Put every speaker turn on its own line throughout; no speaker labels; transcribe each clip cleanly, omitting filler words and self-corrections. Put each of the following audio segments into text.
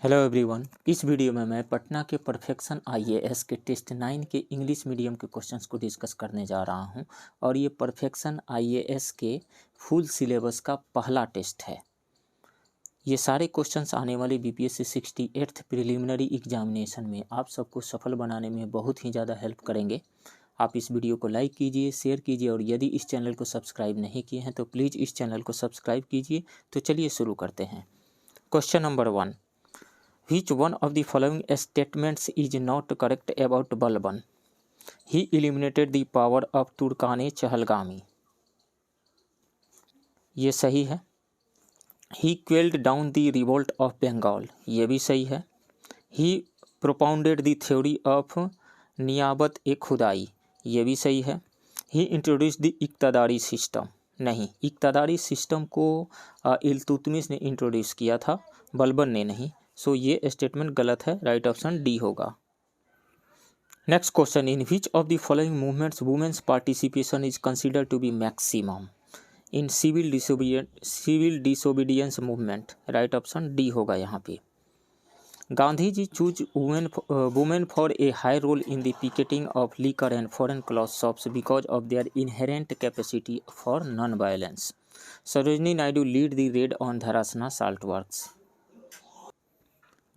Hello everyone. इस video में मैं पटना के परफेक्शन आईएएस के टेस्ट 9 के इंग्लिश मीडियम के क्वेश्चंस को डिस्कस करने जा रहा हूं और ये परफेक्शन आईएएस के फुल सिलेबस का पहला टेस्ट है। ये सारे क्वेश्चंस आने वाले बीपीएससी 68th प्रिलिमिनरी एग्जामिनेशन में आप सबको सफल बनाने में बहुत ही ज़्यादा हेल्प करेंगे। आप इस वीडियो को लाइक कीजिए, शेयर कीजिए और यदि इस चैनल को सब्सक्राइब नहीं किए हैं तो प्लीज़ इस चैनल को सब्सक्राइब कीजिए। तो चलिए शुरू करते हैं। Question number 1, Which one of the following statements is not correct about Balban? He eliminated the power of Turkane Chahalgami. ये सही है। He quelled down the revolt of Bengal. ये भी सही है। He propounded the theory of नियाबत ए खुदाई. ये भी सही है। He introduced the इक्तदारी सिस्टम. नहीं, इक्तदारी सिस्टम को इल्तुतमिश ने इंट्रोड्यूस किया था, बलबन ने नहीं। सो ये स्टेटमेंट गलत है। राइट ऑप्शन डी होगा। Next question, in which of the following movements women's participation is consider to be maximum? In civil disobedience movement. Right option D होगा यहाँ पे। Gandhi ji choose women for a high role in the picketing of liquor and foreign cloth shops because of their inherent capacity for non violence. Sarojini Naidu lead the raid on Dharasana salt works.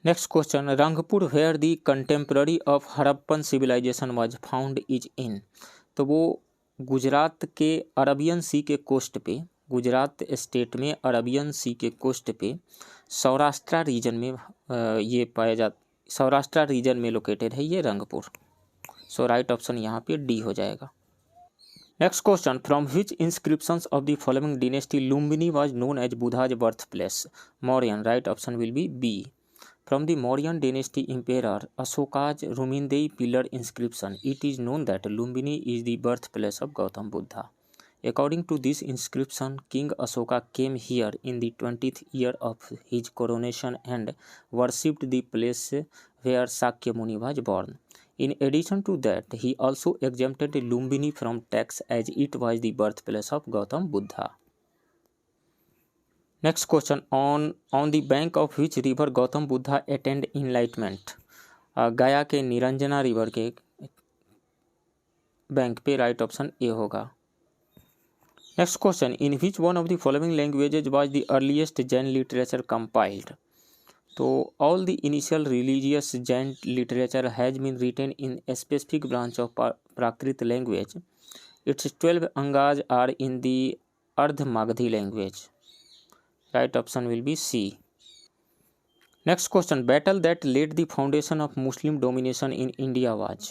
Next question, Rangpur where the contemporary of Harappan civilisation was found is in. तो वो गुजरात के Arabian sea के coast पे, Gujarat state में Arabian sea के coast पे Saurashtra reason में ये पाया जाता, सौराष्ट्र रीजन में लोकेटेड है ये रंगपुर। सो राइट ऑप्शन यहाँ पे डी हो जाएगा। Next question, from which inscriptions of the following dynasty Lumbini was known as Buddha's birth place? Mauryan. Right option will be B. From the Mauryan dynasty emperor Ashoka's Rumindei pillar inscription, it is known that Lumbini is the birthplace of Gautam Buddha. According to this inscription, King Ashoka came here in the 20th year of his coronation and worshipped the place where Sakya Muni was born. In addition to that, he also exempted Lumbini from tax as it was the birthplace of Gautam Buddha. Next question, on the bank of which river Gautam Buddha attend enlightenment? Gaya के Niranjana river के bank पे। Right option A होगा। Next question, in which one of the following languages was the earliest Jain literature compiled? तो all the initial religious Jain literature has been written in a specific branch of Prakrit language. It's 12 Angas are in the Ardha Magadhi language. Right option will be C. Next question, battle that laid the foundation of Muslim domination in India was?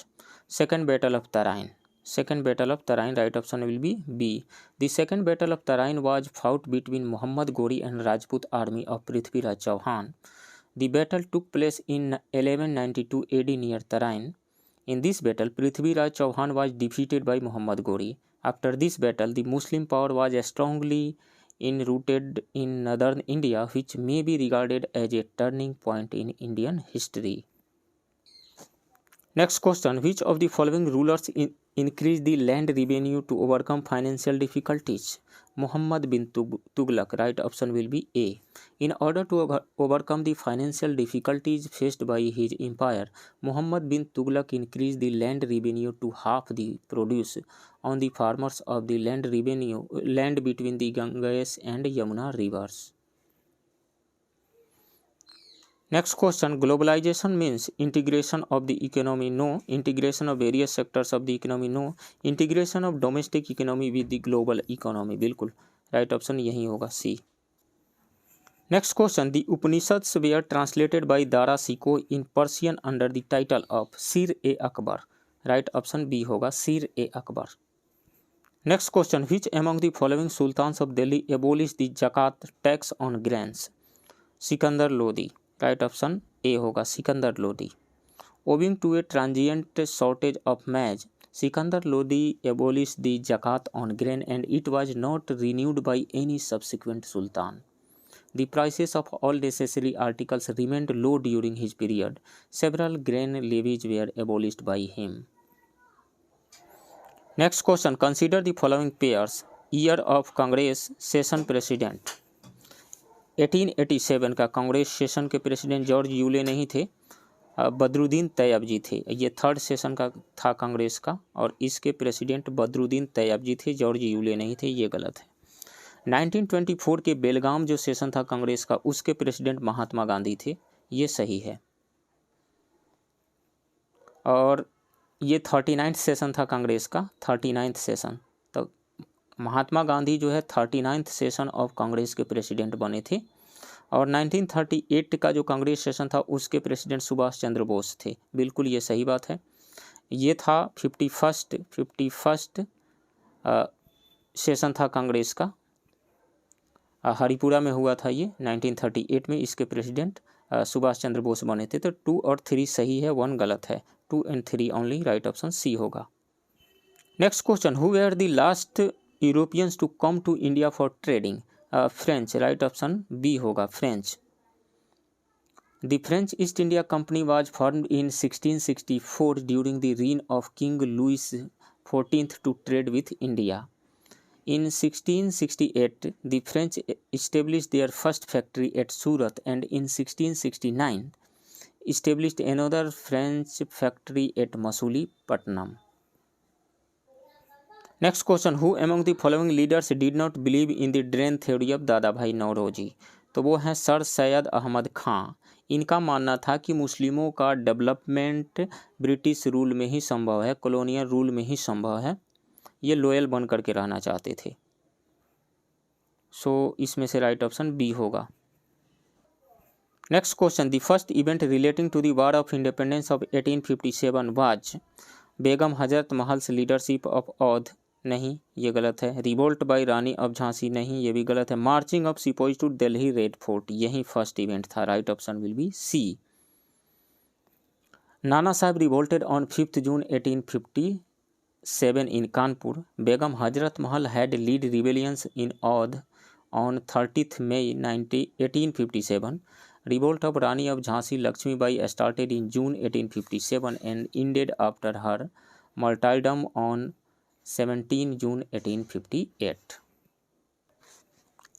Second Battle of Tarain. Second Battle of Tarain. Right option will be B. The Second Battle of Tarain was fought between Muhammad Ghori and Rajput army of Prithviraj Chauhan. The battle took place in 1192 AD near Tarain. In this battle, Prithviraj Chauhan was defeated by Muhammad Ghori. After this battle, the Muslim power was strongly enrooted in northern India, which may be regarded as a turning point in Indian history. Next question, which of the following rulers increased the land revenue to overcome financial difficulties? Muhammad bin Tughlaq. Right option will be A. In order to overcome the financial difficulties faced by his empire, Muhammad bin Tughlaq increased the land revenue to half the produce on the farmers of the land between the Ganges and Yamuna rivers. Next question, globalization means integration of the economy? No. Integration of various sectors of the economy? No. Integration of domestic economy with the global economy? बिल्कुल right option यही होगा C. Next question, the Upanishads were translated by Dara Shikoh in Persian under the title of Sir-e-Akbar. Right option B होगा Sir-e-Akbar. Next question, which among the following sultans of Delhi abolished the zakat tax on grains? Sikandar Lodi. Right option A होगा Sikandar Lodi. Owing to a transient shortage of maize, Sikandar Lodi abolish the zakat on grain and it was not renewed by any subsequent sultan. The prices of all necessary articles remained low during his period. Several grain levies were abolished by him. Next question, consider the following pairs. Year of Congress session president. 1887 का Congress session के president George Yule नहीं थे, बदरुद्दीन तैयबजी थे। ये third session का था कांग्रेस का, और इसके प्रेसिडेंट बदरुद्दीन तैयबजी थे, जॉर्ज यूले नहीं थे, ये गलत है। 1924 के बेलगाम जो सेशन था कांग्रेस का, उसके प्रेसिडेंट महात्मा गांधी थे, ये सही है। और ये 39th सेशन था कांग्रेस का, 39th सेशन। तो महात्मा गांधी जो है 39th सेशन ऑफ कांग्रेस के प्रेसिडेंट बने थे। और 1938 का जो कांग्रेस सेशन था उसके प्रेसिडेंट सुभाष चंद्र बोस थे, बिल्कुल ये सही बात है। ये था 51st सेशन था कांग्रेस का, हरिपुरा में हुआ था ये 1938 में। इसके प्रेसिडेंट सुभाष चंद्र बोस बने थे। तो 2 और 3 सही है, 1 गलत है। 2 and 3 only, right option C होगा। Next question, who were the last Europeans to come to India for trading? French, right option B होगा, French. The French East India Company was formed in 1664 during the reign of King Louis 14th to trade with India. In 1668, the French established their first factory at Surat, and in 1669, established another French factory at Masulipatam. Next question, who among the following leaders did not believe in the drain theory of Dadabhai Naoroji? तो वो हैं sir Syed Ahmad खां। इनका मानना था कि मुस्लिमों का development British rule में ही संभव है, कॉलोनियल रूल में ही संभव है। ये लॉयल बन करके रहना चाहते थे। सो इसमें से राइट ऑप्शन बी होगा। Next question, the first event relating to the war of independence of 1857 was? Begum Hazrat Mahal's leadership of Oudh, नहीं ये गलत है। Revolt by Rani of Jhansi, नहीं ये भी गलत है। Marching of sepoys to Delhi red fort, यही फर्स्ट इवेंट था, right option will be C. Nana Sahab revolted on 5 June 1857 in Kanpur. Begum Hazrat Mahal had lead rebellions in Audh on 30th May 1857. Revolt of Rani of Jhansi Lakshmi Bai started in June 1857 and ended after her martyrdom on 17 June 1858.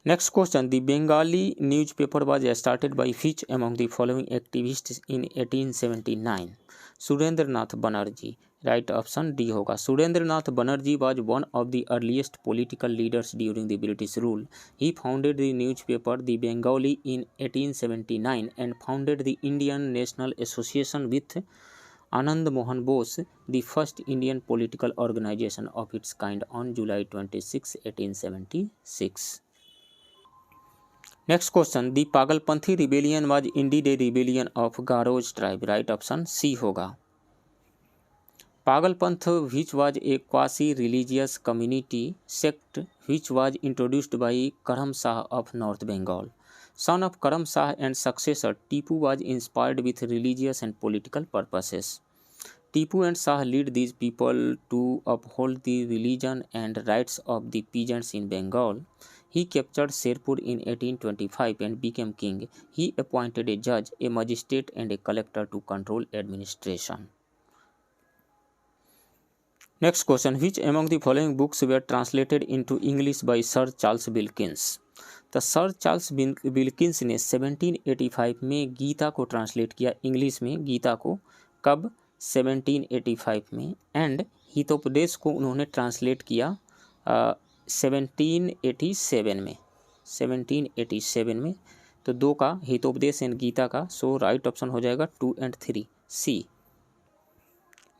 Next question, the Bengali newspaper was started by which among the following activists in 1879? Surendranath Banerjee, right option D होगा। Surendranath Banerjee was one of the earliest political leaders during the British rule. He founded the newspaper The Bengali in 1879 and founded the Indian National Association with Anand Mohan Bose, the first Indian political organization of its kind, on July 26, 1876. Next question, the Pagalpanthi rebellion was indeed a rebellion of Garo's tribe, right option C होगा। Pagalpanth, which was a quasi-religious community sect which was introduced by Karam Shah of North Bengal. Son of Karam Shah and successor, Tipu was inspired with religious and political purposes. Tipu and Shah lead these people to uphold the religion and rights of the peasants in Bengal. He captured Sherpur in 1825 and became king. He appointed a judge, a magistrate and a collector to control administration. Next question, which among the following books were translated into English by Sir Charles Wilkins? तो sir Charles Wilkins ने 1785 में गीता को translate किया English में, गीता को कब? 1785 में। And Hitopadesha को उन्होंने ट्रांसलेट किया 1787 में, 1787 में। तो 2 का हितोपदेश एंड गीता का, सो राइट ऑप्शन हो जाएगा 2 and 3 C.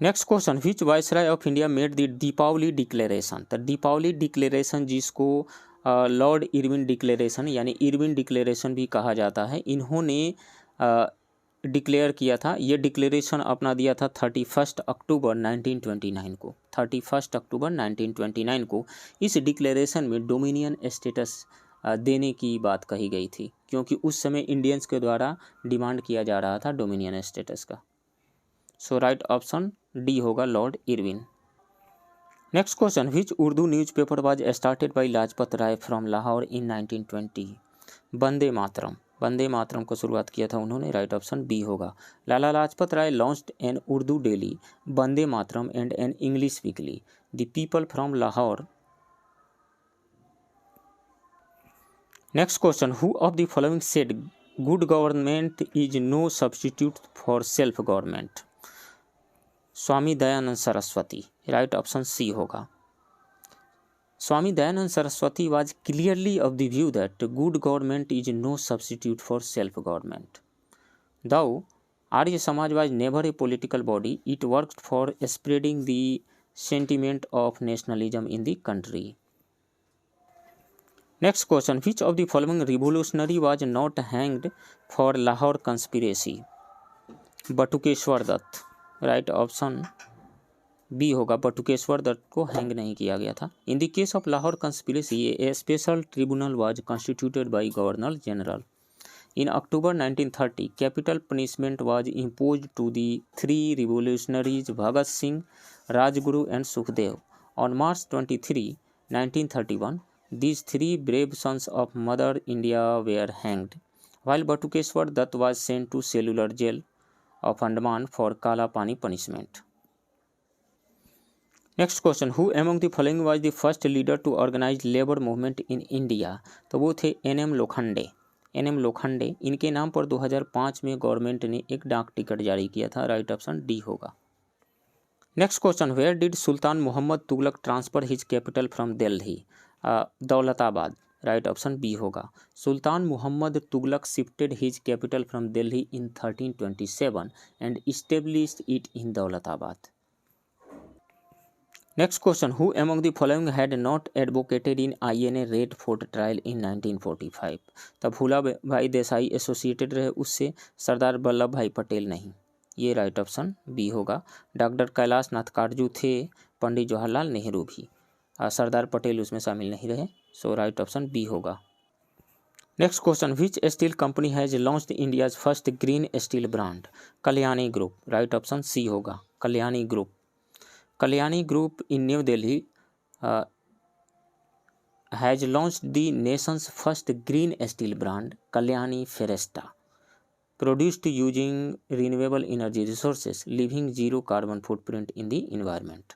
Next question, which viceroy of India made the Deepavali declaration? तो दीपावली डिक्लेरेशन जिसको लॉर्ड इरविन डिक्लेरेशन यानी इरविन डिक्लेरेशन भी कहा जाता है, इन्होंने डिक्लेयर किया था। ये डिक्लेरेशन अपना दिया था 31 अक्टूबर 1929 को, 31 अक्टूबर 1929 को। इस डिक्लेरेशन में डोमिनियन स्टेटस देने की बात कही गई थी, क्योंकि उस समय इंडियंस के द्वारा डिमांड किया जा रहा था डोमिनियन स्टेटस का। सो राइट ऑप्शन डी होगा, Lord Irwin. Next question, which Urdu newspaper was started by Lajpat Rai from Lahore in 1920? Vande Mataram, Vande Mataram को शुरुआत किया था उन्होंने, राइट ऑप्शन बी होगा। Lala Lajpat Rai launched an Urdu daily, Vande Mataram and an English weekly. The People from Lahore next question, who of the following said good government is no substitute for self government? Swami Dayanand Saraswati, right option C होगा। Swami Dayanand Saraswati was clearly of the view that good government is no substitute for self-government. Though Arya Samaj was never a political body, it worked for spreading the sentiment of nationalism in the country. Next question, which of the following revolutionary was not hanged for Lahore conspiracy? Batukeshwar Dutt, right option B होगा। बटुकेश्वर दत्त को hang नहीं किया गया था। In the case of Lahore conspiracy a special tribunal was constituted by governor general. In October 1930 capital punishment was imposed to the three revolutionaries Bhagat Singh, Rajguru and Sukhdev. On March 23, 1931 these three brave sons of Mother India were hanged, while Batukeshwar Dutt was sent to cellular jail of Andaman for Kala Pani punishment. Next question, who among the following was the first leader to organise labour movement in India? तो वो थे एन.एम. लोखंडे। एन.एम. लोखंडे, इनके नाम पर 2005 में government ने एक डाक टिकट जारी किया था, राइट ऑप्शन डी होगा। Next question, where did Sultan Mohammad Tughlaq transfer his capital from Delhi? Daulatabad, right option B होगा। Sultan Mohammad Tughlaq shifted his capital from Delhi in 1327 and established it in Daulatabad. Next question, who among the following had not advocated in INA red fort trial in 1945? तब भूला भाई Desai associated रहे उससे, सरदार वल्लभ भाई पटेल नहीं, ये right option B होगा। डॉक्टर कैलाश नाथ काटजू थे, पंडित जवाहरलाल नेहरू भी, सरदार पटेल उसमें शामिल नहीं रहे, सो राइट ऑप्शन बी होगा। Next question, which steel company has launched India's first green steel brand? Kalyani group, right option C होगा। Kalyani group. Kalyani Group in New Delhi has launched the nation's first green steel brand, Kalyani Ferresta, produced using renewable energy resources, leaving zero carbon footprint in the environment.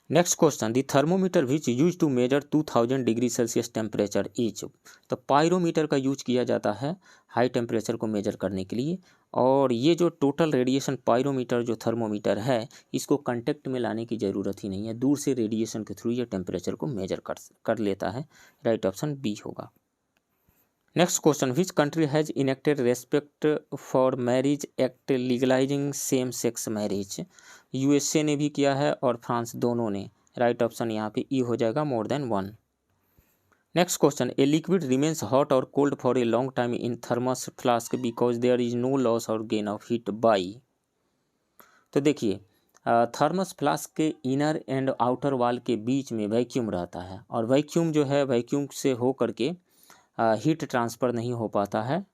Next question, the thermometer which use to measure 2000 degree Celsius temperature is? तो pyrometer का use किया जाता है high temperature को major करने के लिए, और ये जो टोटल रेडिएशन पायरोमीटर जो थर्मोमीटर है, इसको कांटेक्ट में लाने की ज़रूरत ही नहीं है, दूर से रेडिएशन के थ्रू ये टेम्परेचर को मेजर कर लेता है, राइट ऑप्शन बी होगा। Next question, which country has enacted respect for marriage act legalising same sex marriage? USA ने भी किया है और फ्रांस, दोनों ने, राइट ऑप्शन यहाँ पे ई हो जाएगा, more than one. Next question, a liquid remains hot or cold for a long time in thermos flask because there is no loss or gain of heat by? तो देखिए, thermos flask के inner and outer wall के बीच में vacuum रहता है, और vacuum जो है, वैक्यूम से हो करके हीट ट्रांसफ़र नहीं हो पाता है,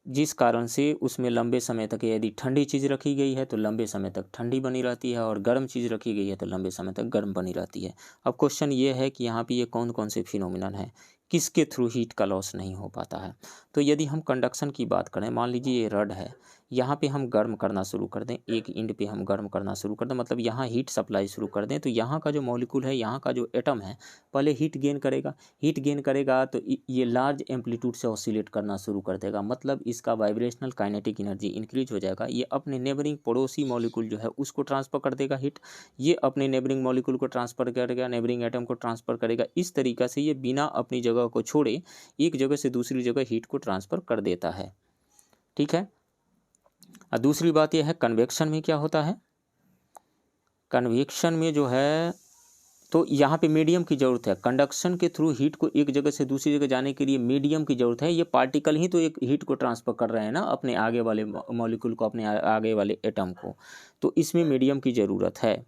जिस कारण से उसमें लंबे समय तक, यदि ठंडी चीज़ रखी गई है तो लंबे समय तक ठंडी बनी रहती है, और गर्म चीज़ रखी गई है तो लंबे समय तक गर्म बनी रहती है। अब क्वेश्चन ये है कि यहाँ पे ये कौन कौन से फिनोमिनन है, किसके थ्रू हीट का लॉस नहीं हो पाता है? तो यदि हम कंडक्शन की बात करें, मान लीजिए ये रड है, यहाँ पे हम गर्म करना शुरू कर दें, एक इंड पे हम गर्म करना शुरू कर दें, मतलब यहाँ हीट सप्लाई शुरू कर दें, तो यहाँ का जो मॉलिक्यूल है, यहाँ का जो एटम है, पहले हीट गेन करेगा तो ये लार्ज एम्पलीट्यूड से ऑसिलेट करना शुरू कर देगा, मतलब इसका वाइब्रेशनल काइनेटिक एनर्जी इंक्रीज हो जाएगा। ये अपने नेबरिंग पड़ोसी मॉलिक्यूल जो है उसको ट्रांसफ़र कर देगा हीट, ये अपने नेबरिंग मॉलिक्यूल को ट्रांसफ़र करेगा, नेबरिंग एटम को ट्रांसफ़र करेगा। इस तरीक़ा से ये बिना अपनी जगह को छोड़े एक जगह से दूसरी जगह हीट को ट्रांसफ़र कर देता है, ठीक है। और दूसरी बात यह है, कन्वेक्शन में क्या होता है, कन्वेक्शन में जो है, तो यहाँ पे मीडियम की ज़रूरत है। कंडक्शन के थ्रू हीट को एक जगह से दूसरी जगह जाने के लिए मीडियम की ज़रूरत है। ये पार्टिकल ही तो एक हीट को ट्रांसफ़र कर रहे हैं ना, अपने आगे वाले मॉलिक्यूल को, अपने आगे वाले एटम को, तो इसमें मीडियम की ज़रूरत है।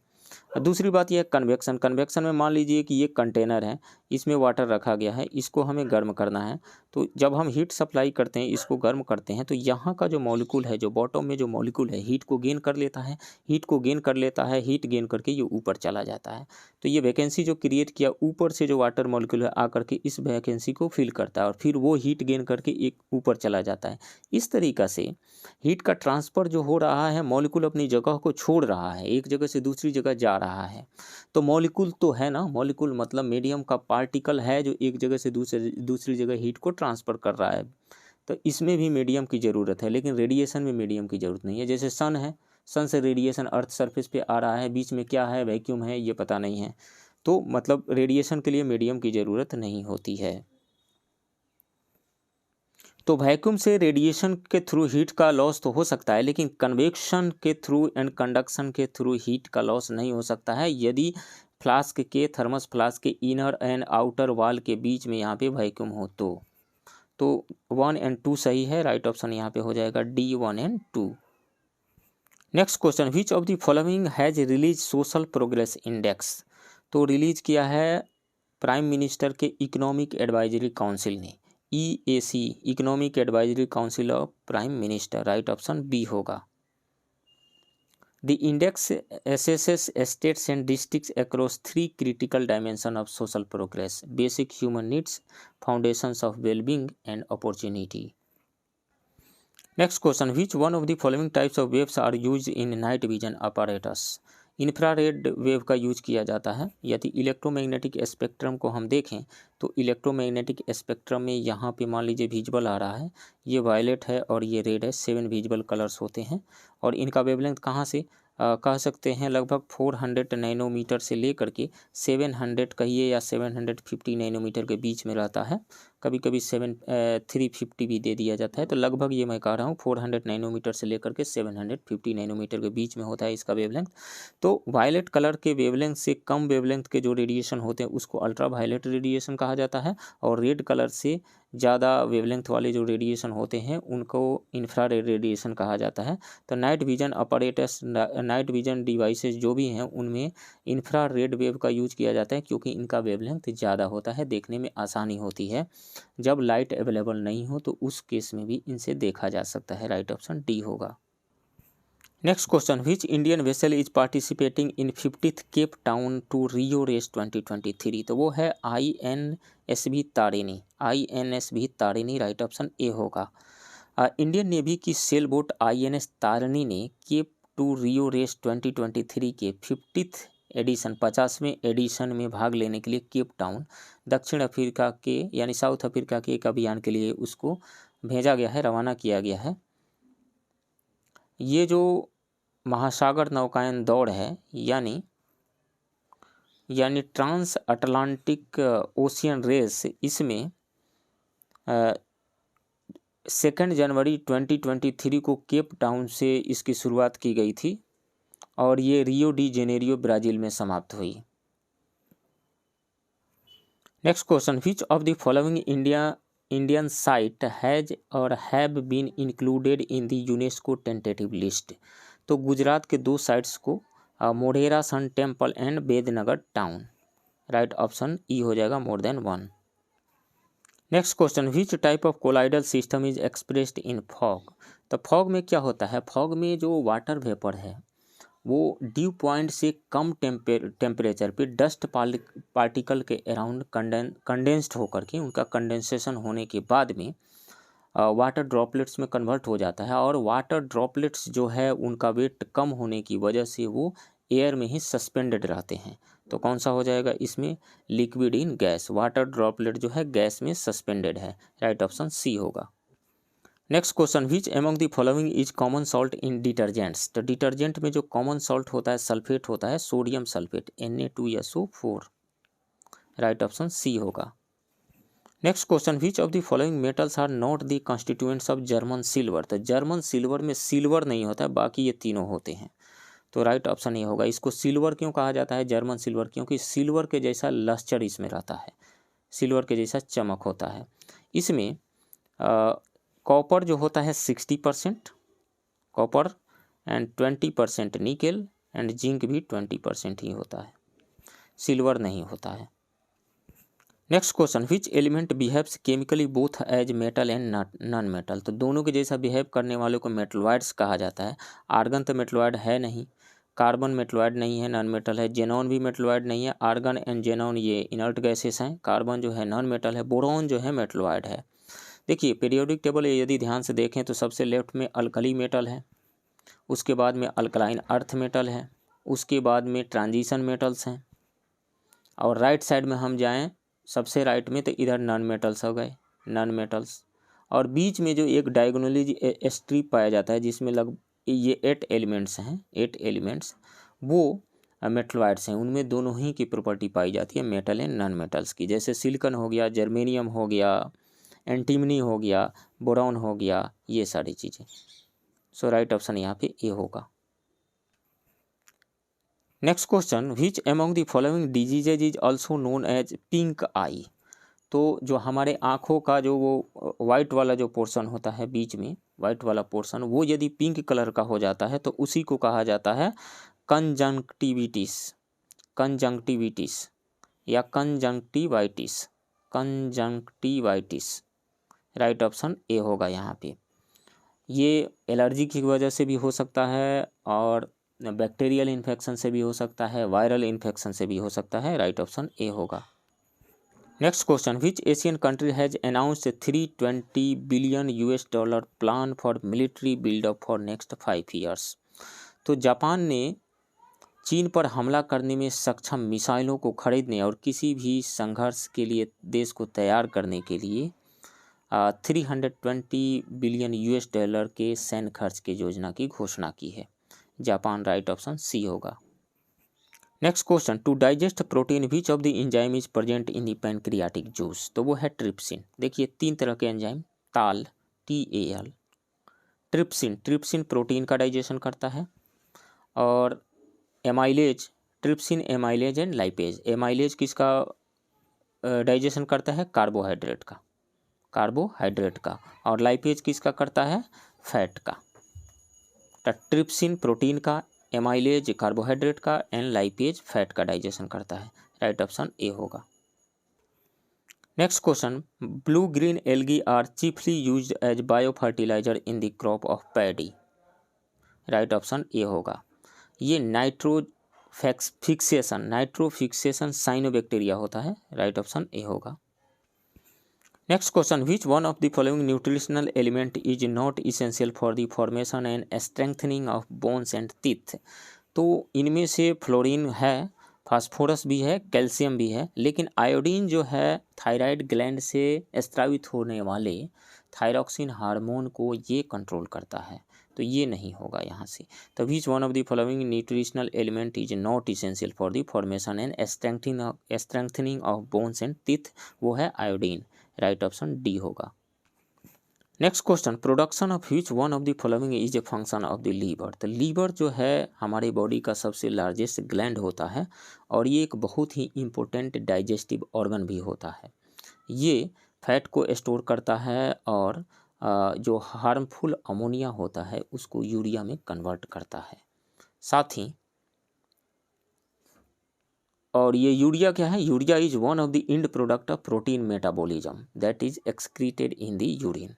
दूसरी बात यह कन्वेक्शन। कन्वेक्शन में मान लीजिए कि ये कंटेनर है, इसमें वाटर रखा गया है, इसको हमें गर्म करना है, तो जब हम हीट सप्लाई करते हैं, इसको गर्म करते हैं, तो यहाँ का जो मॉलिक्यूल है, जो बॉटम में जो मॉलिक्यूल है, हीट को गेन कर लेता है, हीट गेन करके ये ऊपर चला जाता है। तो ये वैकेंसी जो क्रिएट किया, ऊपर से जो वाटर मॉलिक्यूल है आकर के इस वैकेंसी को फिल करता है, और फिर वो हीट गेन करके एक ऊपर चला जाता है। इस तरीक़ा से हीट का ट्रांसफ़र जो हो रहा है, मॉलिक्यूल अपनी जगह को छोड़ रहा है, एक जगह से दूसरी जगह जा रहा है। तो मॉलिक्यूल तो है ना, मॉलिक्यूल मतलब मीडियम का पार्टिकल है जो एक जगह से दूसरी जगह हीट को ट्रांसफ़र कर रहा है, तो इसमें भी मीडियम की ज़रूरत है, लेकिन रेडिएशन में मीडियम की ज़रूरत नहीं है। जैसे सन है, सन से रेडिएशन अर्थ सरफेस पे आ रहा है, बीच में क्या है, वैक्यूम है, ये पता नहीं है, तो मतलब रेडिएशन के लिए मीडियम की ज़रूरत नहीं होती है। तो वैक्यूम से रेडिएशन के थ्रू हीट का लॉस तो हो सकता है, लेकिन कन्वेक्शन के थ्रू एंड कंडक्शन के थ्रू हीट का लॉस नहीं हो सकता है यदि फ्लास्क के थर्मस फ्लास्क के इनर एंड आउटर वॉल के बीच में यहाँ पे वैक्यूम हो तो 1 और 2 सही है। राइट ऑप्शन यहाँ पे हो जाएगा डी 1 और 2। Next question, which of the following has release social progress index. तो रिलीज किया है प्राइम मिनिस्टर के इकोनॉमिक एडवाइजरी काउंसिल ने, EAC economic advisory council of prime minister. Right option B the. द इंडेक्स assesses states and districts across 3 critical dimensions of social progress: basic human needs, foundations of well-being and opportunity. Next question, which one of the following types of waves are used in night vision apparatus? Infrared wave का use किया जाता है। यदि electromagnetic spectrum को हम देखें तो electromagnetic spectrum में यहाँ पे मान लीजिए विजुअल आ रहा है, ये वायलेट है और ये रेड है, 7 विजुअल कलर्स होते हैं और इनका वेवलेंथ कहाँ से कह सकते हैं लगभग 400 नैनोमीटर से लेकर के 700 कहिए या 750 नैनोमीटर के बीच में रहता है। कभी कभी 350 भी दे दिया जाता है, तो लगभग ये मैं कह रहा हूँ 400 नैनोमीटर से लेकर के 750 नैनोमीटर के बीच में होता है इसका वेवलेंथ। तो वायलेट कलर के वेवलेंथ से कम वेवलेंथ के जो रेडिएशन होते हैं उसको अल्ट्रा वायलेट रेडिएशन कहा जाता है, और रेड कलर से ज़्यादा वेवलेंथ वाले जो रेडिएशन होते हैं उनको इंफ्रारेड रेडिएशन कहा जाता है। तो night vision apparatus, night vision devices जो भी हैं उनमें इंफ्रारेड वेव का यूज किया जाता है, क्योंकि इनका वेवलेंथ ज़्यादा होता है, देखने में आसानी होती है। जब लाइट अवेलेबल नहीं हो तो उस केस में भी इनसे देखा जा सकता है। राइट ऑप्शन डी होगा। Next question, which Indian vessel is participating in 50th Cape Town to Rio race 2023। तो वो है INSV Tarini, INSV Tarini. Right option A होगा। इंडियन नेवी की सेल बोट INS तारिणी ने केप टू रियो रेस 2023 के 50th addition 50वें addition में भाग लेने के लिए केप टाउन दक्षिण अफ्रीका के यानी साउथ अफ्रीका के एक अभियान के लिए उसको भेजा गया है, रवाना किया गया है। ये जो महासागर नौकायन दौड़ है यानी ट्रांस अटलांटिक ओशियन रेस, इसमें 2 जनवरी 2023 को केप टाउन से इसकी शुरुआत की गई थी और ये रियो डी जेनेरियो ब्राज़ील में समाप्त हुई। Next question, which of the following Indian site has or have been included in the UNESCO tentative list. तो गुजरात के 2 साइट्स को Modhera sun temple and Vadnagar town. Right option E हो जाएगा more than 1। Next question, which type of colloidal system is expressed in fog. तो fog में क्या होता है, फॉग में जो वाटर वेपर है वो ड्यू पॉइंट से कम टेम्परेचर पे डस्ट पार्टिकल के अराउंड कंडेंस्ड होकर के उनका कंडेंसेशन होने के बाद में वाटर ड्रॉपलेट्स में कन्वर्ट हो जाता है, और वाटर ड्रॉपलेट्स जो है उनका वेट कम होने की वजह से वो एयर में ही सस्पेंडेड रहते हैं। तो कौन सा हो जाएगा इसमें, liquid in gas, water droplet जो है गैस में सस्पेंडेड है। राइट ऑप्शन सी होगा। Next question, which among the following is common salt in detergents. तो डिटर्जेंट में जो कॉमन सॉल्ट होता है सल्फेट होता है, sodium sulphate Na2SO4। Right option C होगा। Next question, which of the following metals are not the constituents of German silver. तो German silver में सिल्वर नहीं होता है, बाकी ये तीनों होते हैं। तो राइट ऑप्शन ये होगा। इसको सिल्वर क्यों कहा जाता है जर्मन सिल्वर, क्योंकि सिल्वर के जैसा लस्टर इसमें रहता है, सिल्वर के जैसा चमक होता है। इसमें कॉपर जो होता है 60% copper and 20% nickel and zinc भी 20% ही होता है, सिल्वर नहीं होता है। Next question, which element behaves chemically both as metal and non metal. तो दोनों के जैसा बिहेव करने वालों को मेटलॉइड्स कहा जाता है। आर्गन तो मेटलॉइड है नहीं, कार्बन मेटलॉइड नहीं है, नॉन मेटल है। जेनॉन भी मेटलॉइड नहीं है, आर्गन एंड जेनॉन ये इनर्ट गैसेस हैं। कार्बन जो है नॉन मेटल है, बोरॉन जो है मेटलॉइड है। देखिए पीरियोडिक टेबल यदि ध्यान से देखें तो सबसे लेफ्ट में अल्कली मेटल है, उसके बाद में अल्कलाइन अर्थ मेटल है, उसके बाद में ट्रांजिशन मेटल्स हैं, और राइट साइड में हम जाएं सबसे राइट में, तो इधर नॉन मेटल्स हो गए, नॉन मेटल्स। और बीच में जो एक डायगोनली स्ट्रिप पाया जाता है जिसमें ये 8 एलिमेंट्स हैं, 8 एलिमेंट्स, वो मेटलॉइड्स हैं, उनमें दोनों ही की प्रॉपर्टी पाई जाती है मेटल एंड नॉन मेटल्स की। जैसे सिलिकॉन हो गया, जर्मेनियम हो गया, एंटीमनी हो गया, बोरॉन हो गया, ये सारी चीज़ें। सो राइट ऑप्शन यहाँ पे ए होगा। Next question, which among the following diseases is also known as pink eye. तो जो हमारे आँखों का जो वो वाइट वाला जो पोर्शन होता है बीच में, वाइट वाला पोर्शन, वो यदि पिंक कलर का हो जाता है तो उसी को कहा जाता है कंजंक्टिविटिस, कंजंक्टिविटिस या conjunctivitis, conjunctivitis. Right option A होगा यहाँ पे। ये एलर्जी की वजह से भी हो सकता है और बैक्टीरियल इन्फेक्शन से भी हो सकता है, वायरल इन्फेक्शन से भी हो सकता है। राइट ऑप्शन ए होगा। Next question, which Asian country has announced $320 billion plan for military build-up for next 5 years. तो जापान ने चीन पर हमला करने में सक्षम मिसाइलों को खरीदने और किसी भी संघर्ष के लिए देश को तैयार करने के लिए 320 बिलियन के सैन्य खर्च की योजना की घोषणा की है। जापान। राइट ऑप्शन सी होगा। Next question, to digest protein which of the enzyme is present in the pancreatic juice. तो वो है ट्रिप्सिन। देखिए 3 तरह के एंजाइम, ताल, TAL, ट्रिप्सिन, ट्रिप्सिन प्रोटीन का डाइजेशन करता है, और amylase, trypsin, amylase and lipase. Amylase किसका डाइजेशन करता है? कार्बोहाइड्रेट का, कार्बोहाइड्रेट का। और लाइपेज किसका करता है? फैट का। तो ट्रिप्सिन प्रोटीन का, एमाइलेज कार्बोहाइड्रेट का एंड लाइपेज फैट का डाइजेशन करता है। राइट ऑप्शन ए होगा। Next question, blue green algae are chiefly used as bio fertiliser in the crop of paddy. Right option A होगा। ये नाइट्रोफिक्सेशन साइनोबैक्टीरिया होता है। राइट ऑप्शन ए होगा। Next question, which one of the following nutritional element is not essential for the formation and strengthening of bones and teeth. तो इनमें से fluorine है, phosphorus भी है, कैल्शियम भी है, लेकिन आयोडीन जो है थायराइड ग्लैंड से स्रावित होने वाले थायरॉक्सिन हार्मोन को ये कंट्रोल करता है, तो ये नहीं होगा यहाँ से। तो which one of the following nutritional element is not essential for the formation and strengthening of bones and teeth, वो है आयोडीन। राइट ऑप्शन डी होगा। Next question, production of which one of the following is a function of the liver. तो liver जो है हमारे body का सबसे largest gland होता है और ये एक बहुत ही इम्पोर्टेंट डाइजेस्टिव ऑर्गन भी होता है। ये फैट को स्टोर करता है और जो हार्मफुल अमोनिया होता है उसको यूरिया में कन्वर्ट करता है। साथ ही और ये यूरिया क्या है? Urea is one of the end product of protein metabolism that is excreted in the urine.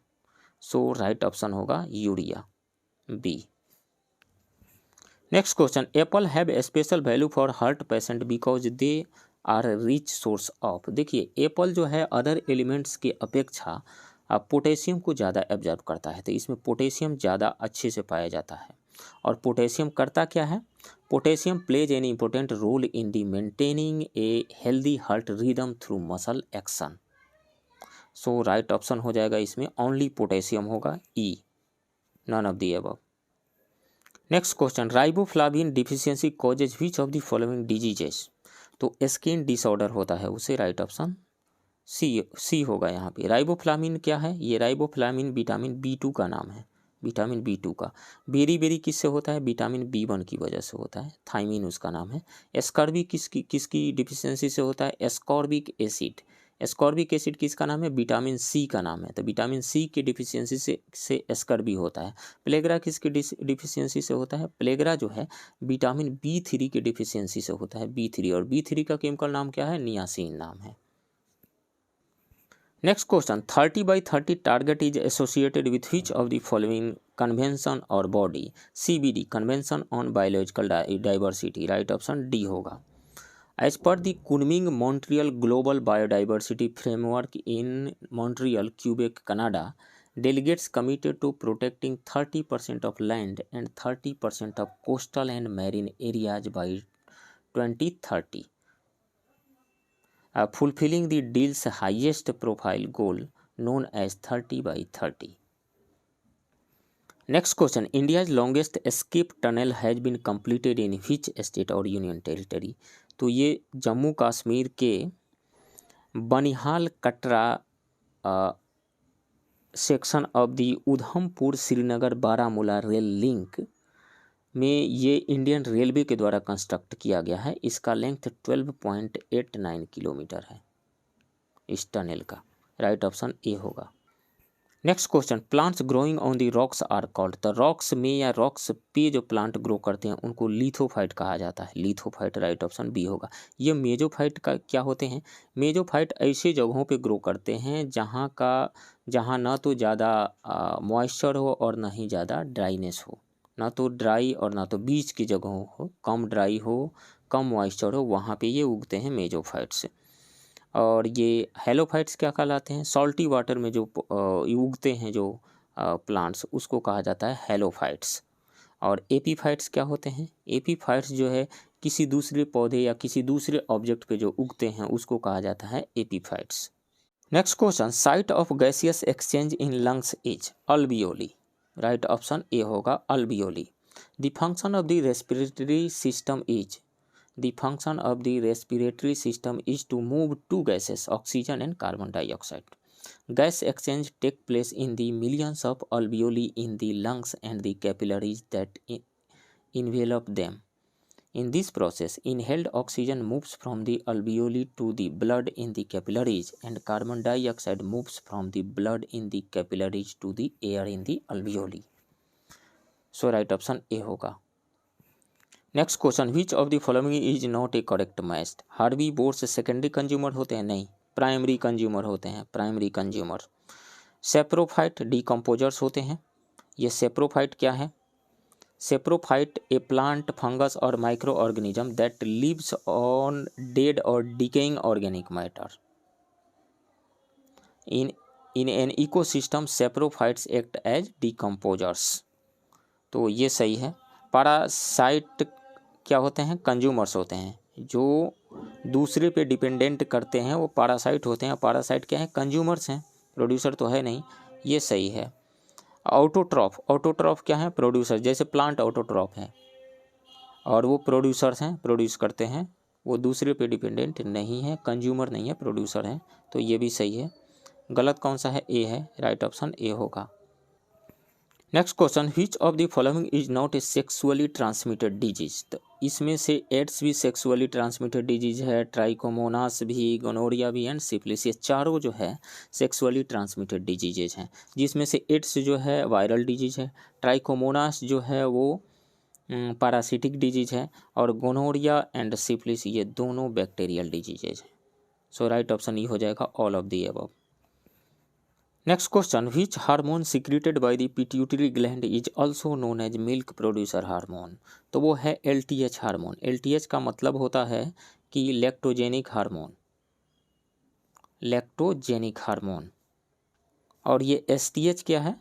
So right option होगा urea, B. Next question, apple have a special value for heart patient because they are rich source of. देखिए apple जो है other elements के अपेक्षा potassium को ज़्यादा absorb करता है, तो इसमें पोटेशियम ज़्यादा अच्छे से पाया जाता है। और पोटेशियम करता क्या है? Potassium plays an important role in the maintaining a healthy heart rhythm through muscle action. So right option हो जाएगा इसमें ओनली पोटेशियम होगा, E, none of the above. Next question, riboflavin deficiency causes which of the following diseases. तो skin disorder होता है उसे। Right option C होगा यहाँ पे। राइबोफ्लाविन क्या है? ये राइबोफ्लाविन विटामिन B2 का नाम है, विटामिन B2 का। बेरी किससे होता है? विटामिन B1 की वजह से होता है, थाइमिन उसका नाम है। एस्कॉर्बिक किसकी डिफिशियंसी से होता है? Ascorbic acid. एस्कॉर्बिक एसिड किसका नाम है? विटामिन C का नाम है, तो विटामिन C की डिफिशियंसी से एस्कॉर्बी होता है। प्लेग्रा किसकी डिफिशियंसी से होता है? प्लेग्रा जो है विटामिन B3 की डिफिशियंसी से होता है, B3, और B3 का केमिकल नाम क्या है? नियासिन नाम है। Next question, 30/30 target is associated with which of the following convention or body. CBD, convention on biological diversity. Right option D होगा। As per the Kunming Montreal global biodiversity framework in Montreal, Quebec, Canada, delegates committed to protecting 30% of land and 30% of coastal and marine areas by 2030. fulfilling the deal's highest profile goal known as 30/30. Next question, India's longest escape tunnel has been completed in which state or union territory? तो ये जम्मू कश्मीर के Banihal Katra section of the Udhampur Srinagar Baramulla rail link में ये Indian railway के द्वारा construct किया गया है। इसका लेंथ 12.89 किलोमीटर है इस टनल का। राइट ऑप्शन ए होगा। Next question, plants growing on the rocks are called. तो रॉक्स में या रॉक्स पे जो प्लांट ग्रो करते हैं उनको लिथोफाइट कहा जाता है। लिथोफाइट राइट ऑप्शन बी होगा। ये मेजोफाइट का क्या होते हैं? मेजोफाइट ऐसे जगहों पे ग्रो करते हैं जहाँ ना तो ज़्यादा मॉइस्चर हो और ना ही ज़्यादा ड्राइनेस हो, ना तो ड्राई और ना तो बीच की जगहों हो, कम ड्राई हो कम मॉइस्चर हो, वहाँ पे ये उगते हैं मेजोफाइट्स। और ये हेलोफाइट्स क्या कहलाते हैं? सॉल्टी वाटर में जो उगते हैं जो प्लांट्स उसको कहा जाता है हेलोफाइट्स। और एपीफाइट्स क्या होते हैं? एपीफाइट्स जो है किसी दूसरे पौधे या किसी दूसरे ऑब्जेक्ट पे जो उगते हैं उसको कहा जाता है epiphytes. Next question, site of gaseous exchange in lungs is अल्बियोली। राइट ऑप्शन ए होगा अल्बियोली। The function of the respiratory system is The function of the respiratory system is to move two gases, oxygen and carbon dioxide. Gas exchange take place in the millions of alveoli in the lungs and the capillaries that envelop them. In this process, inhaled oxygen moves from the alveoli to the blood in the capillaries, and carbon dioxide moves from the blood in the capillaries to the air in the alveoli. So right option A होगा। Next question, which of the following is not a correct match. Herbivores secondary consumer होते हैं? नहीं, primary consumer होते हैं, primary consumer. Saprophyte decomposers होते हैं। ये saprophyte क्या है? Saprophyte a plant, fungus or micro organism that lives on dead or decaying organic matter. In an ecosystem saprophytes act as decomposers. तो ये सही है। पैरासाइट क्या होते हैं? कंज्यूमर्स होते हैं। जो दूसरे पे डिपेंडेंट करते हैं वो पैरासाइट होते हैं। पैरासाइट क्या है? कंज्यूमर्स हैं, प्रोड्यूसर तो है नहीं। ये सही है। ऑटोट्रॉफ, ऑटोट्रॉफ क्या है? प्रोड्यूसर। जैसे प्लांट ऑटोट्रॉफ है और वो प्रोड्यूसर्स हैं, प्रोड्यूस करते हैं, वो दूसरे पे डिपेंडेंट नहीं है, कंज्यूमर नहीं है, प्रोड्यूसर हैं। तो ये भी सही है। गलत कौन सा है? ए है। राइट ऑप्शन ए होगा। Next question, which of the following is not A sexually transmitted disease. तो इसमें से एड्स भी सेक्सुअली ट्रांसमिटेड डिजीज है, ट्राइकोमोनास भी, गोनोरिया भी एंड सिफिलिस, ये चारों जो है सेक्सुअली ट्रांसमिटेड डिजीजेज हैं। जिसमें से एड्स जो है वायरल डिजीज है, ट्राइकोमोनास जो है वो पैरासिटिक डिजीज है, और गोनोरिया एंड सिफिलिस ये दोनों बैक्टीरियल डिजीजेज हैं। सो राइट ऑप्शन ई हो जाएगा all of the above. Next question, which hormone secreted by the pituitary gland is also known as milk producer hormone. तो वो है LTH हार्मोन। LTH का मतलब होता है कि लैक्टोजेनिक हार्मोन, लैक्टोजेनिक हार्मोन। और ये STH क्या है?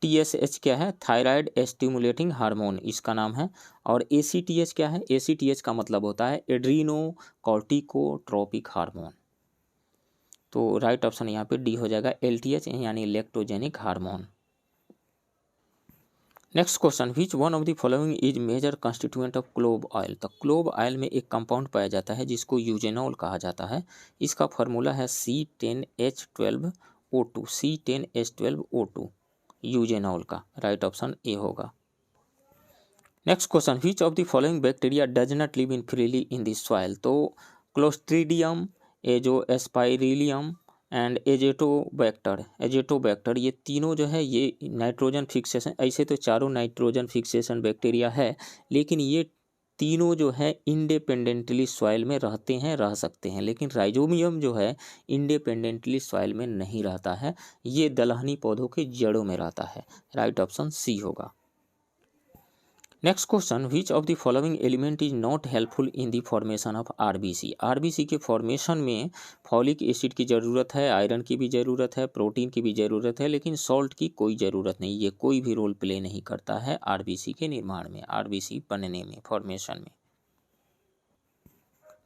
TSH क्या है? थायराइड स्टिमुलेटिंग हार्मोन इसका नाम है। और ACTH क्या है? ACTH का मतलब होता है एड्रीनो कॉर्टिकोट्रोपिक हार्मोन। तो राइट ऑप्शन यहाँ पे डी हो जाएगा, LTH यानी electrogenic hormone. Next question, which one of the following is major constituent of clove oil. तो क्लोव ऑयल में एक कंपाउंड पाया जाता है जिसको यूजेनॉल कहा जाता है। इसका फार्मूला है C10H12O2, C10H12O2 यूजेनॉल का। राइट ऑप्शन ए होगा। Next question, which of the following bacteria does not live in freely in the soil. तो क्लोस्ट्रीडियम, एजोस्पाइरिलियम एंड एजेटोबैक्टर ये तीनों जो है ये नाइट्रोजन फिक्सेशन, ऐसे तो चारों नाइट्रोजन फिक्सेशन बैक्टीरिया है, लेकिन ये तीनों जो है इंडिपेंडेंटली सॉइल में रहते हैं, रह सकते हैं। लेकिन राइजोबियम जो है इंडिपेंडेंटली सॉइल में नहीं रहता है, ये दलहनी पौधों के जड़ों में रहता है। राइट ऑप्शन सी होगा। Next question, which of the following element is not helpful in the formation of RBC। RBC के फॉर्मेशन में फॉलिक एसिड की ज़रूरत है, आयरन की भी ज़रूरत है, प्रोटीन की भी ज़रूरत है, लेकिन सॉल्ट की कोई ज़रूरत नहीं। ये कोई भी रोल प्ले नहीं करता है RBC के निर्माण में, RBC बनने में, फॉर्मेशन में।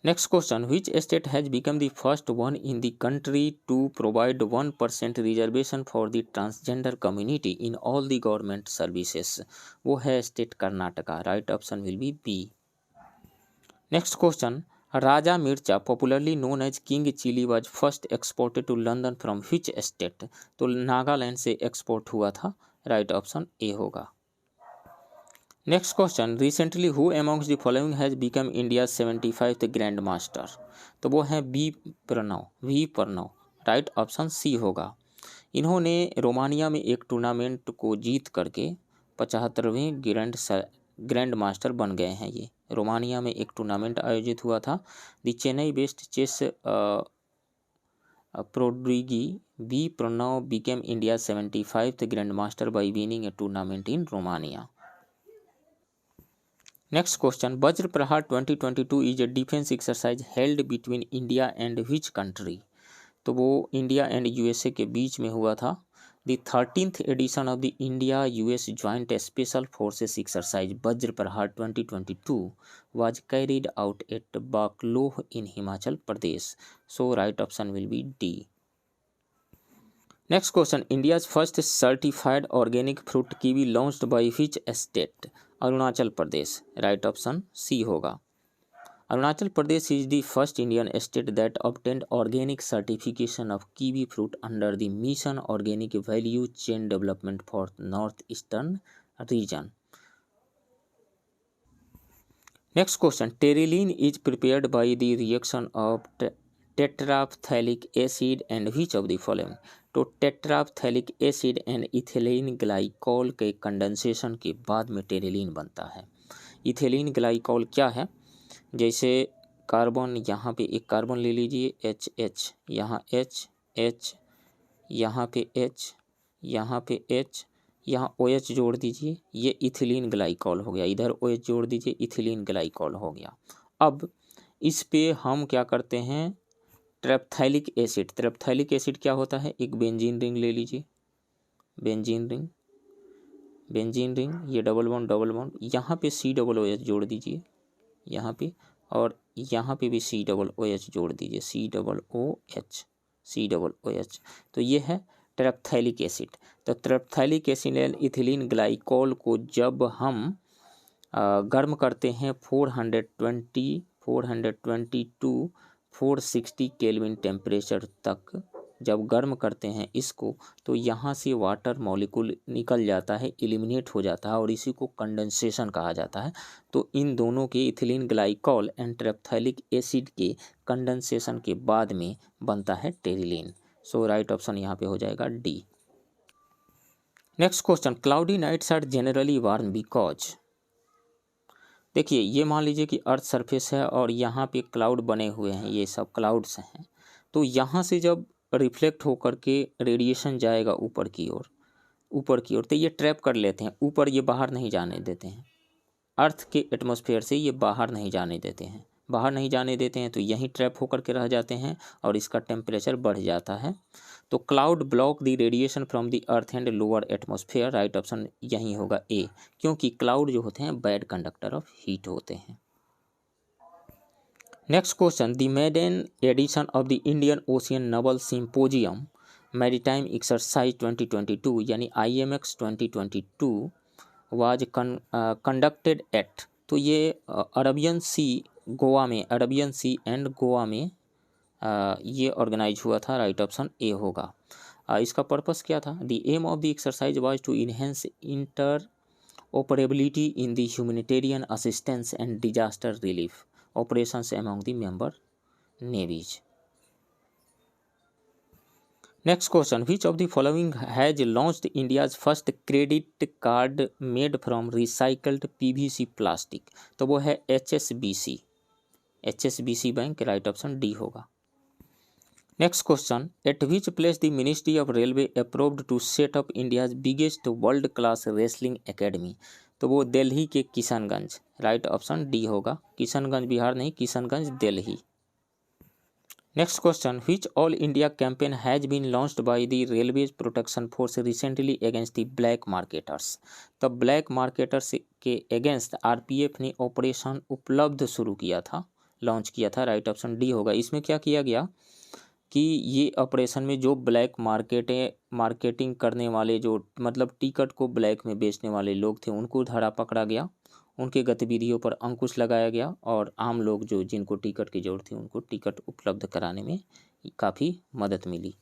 Next question, which state has become the first one in the country to provide 1% reservation for the transgender community in all the government services? वो है state Karnataka. Right option will be B. Next question, Raja Mircha popularly known as king chilli was first exported to London from which state? तो नागालैंड से export हुआ था। Right option A होगा। Next question, recently who amongst the following has become India 75th grand master? तो वो है V Pranav. Right option C होगा। इन्होंने रोमानिया में एक टूर्नामेंट को जीत करके 75वें ग्रैंड मास्टर बन गए हैं। ये रोमानिया में एक टूर्नामेंट आयोजित हुआ था। The Chennai based chess prodigy V Pranav became India 75th grand master by winning a tournament in Romania. Next question, Vajra Prahar 2022 is a defence exercise held between India and which country? तो वो इंडिया एंड यूएसए के बीच में हुआ था। The 13th edition of the India US joint special forces exercise Vajra Prahar 2022 was carried out at Bakloh in Himachal Pradesh. So right option will be D. Next question, India's first certified organic fruit kiwi launched by which state? Arunachal Pradesh. Right option C होगा। Arunachal Pradesh is the first Indian state that obtained organic certification of kiwi fruit under the mission organic value chain development for north eastern region. Next question, terylene is prepared by the reaction of tetraphthalic acid and which of the following? तो tetraphthalic acid and ethylene glycol के condensation के बाद में terylene बनता है। Ethylene glycol क्या है? जैसे कार्बन, यहाँ पे एक कार्बन ले लीजिए HH, यहाँ H, यहाँ पे H, यहाँ पे H, यहाँ OH जोड़ दीजिए, ये इथिलीन ग्लाइकॉल हो गया। इधर OH जोड़ दीजिए, इथिलीन ग्लाइकॉल हो गया। अब इस पे हम क्या करते हैं, ट्रेप्थाइलिक एसिड क्या होता है? एक बेंजीन रिंग ले लीजिए, बेंजीन रिंग, ये डबल बॉन्ड, यहाँ पे COOH जोड़ दीजिए यहाँ पे, और यहाँ पे भी COOH जोड़ दीजिए, COOH। तो ये है ट्रेप्थाइलिक एसिड। तो ट्रेप्थाइलिक एसिड एंड इथिलीन ग्लाइकॉल को जब हम गर्म करते हैं 420 टू 460 केल्विन टेम्परेचर तक जब गर्म करते हैं इसको, तो यहाँ से वाटर मॉलिक्यूल निकल जाता है, एलिमिनेट हो जाता है, और इसी को कंडेंसेशन कहा जाता है। तो इन दोनों के इथिलीन ग्लाइकॉल एंड ट्रेप्थाइलिक एसिड के कंडेंसेशन के बाद में बनता है टेरिलीन। सो राइट ऑप्शन यहाँ पे हो जाएगा D. Next question, cloudy nights are generally warm because? देखिए, ये मान लीजिए कि अर्थ सरफेस है और यहाँ पे क्लाउड बने हुए हैं, ये सब क्लाउड्स हैं। तो यहाँ से जब रिफ्लेक्ट होकर के रेडिएशन जाएगा ऊपर की ओर, तो ये ट्रैप कर लेते हैं ऊपर, ये बाहर नहीं जाने देते हैं। अर्थ के एटमॉस्फेयर से ये बाहर नहीं जाने देते हैं, तो यहीं ट्रैप होकर के रह जाते हैं और इसका टेम्परेचर बढ़ जाता है। तो cloud block the radiation from the earth and lower atmosphere. Right option यहीं होगा ए, क्योंकि क्लाउड जो होते हैं बैड कंडक्टर ऑफ हीट होते हैं। Next question, the maiden edition of the Indian Ocean naval symposium maritime exercise 2022 यानी IMX 2022 वाज कंडक्टेड एट? तो ये अरबियन सी एंड गोवा में ये ऑर्गेनाइज हुआ था। राइट ऑप्शन ए होगा। इसका पर्पस क्या था? The aim of the exercise was to enhance interoperability in the humanitarian assistance and disaster relief operations among the member navies. Next question, which of the following has launched India's first credit card made from recycled PVC plastic? तो वो है HSBC bank. Right option D होगा। Next question, at which place the ministry of railway approved to set up India's biggest world class wrestling academy? तो वो दिल्ली के Kishanganj. Right option D होगा। किशनगंज बिहार नहीं, Kishanganj Delhi. Next question, which all India campaign has been launched by the railways protection force recently against the black marketers? तो black marketers के against RPF ने operation Uplabdh शुरू किया था लॉन्च किया था, राइट ऑप्शन डी होगा। इसमें क्या किया गया कि ये ऑपरेशन में जो ब्लैक मार्केटिंग करने वाले, जो मतलब टिकट को ब्लैक में बेचने वाले लोग थे, उनको धरा पकड़ा गया, उनके गतिविधियों पर अंकुश लगाया गया और आम लोग जो जिनको टिकट की जरूरत थी उनको टिकट उपलब्ध कराने में काफ़ी मदद मिली।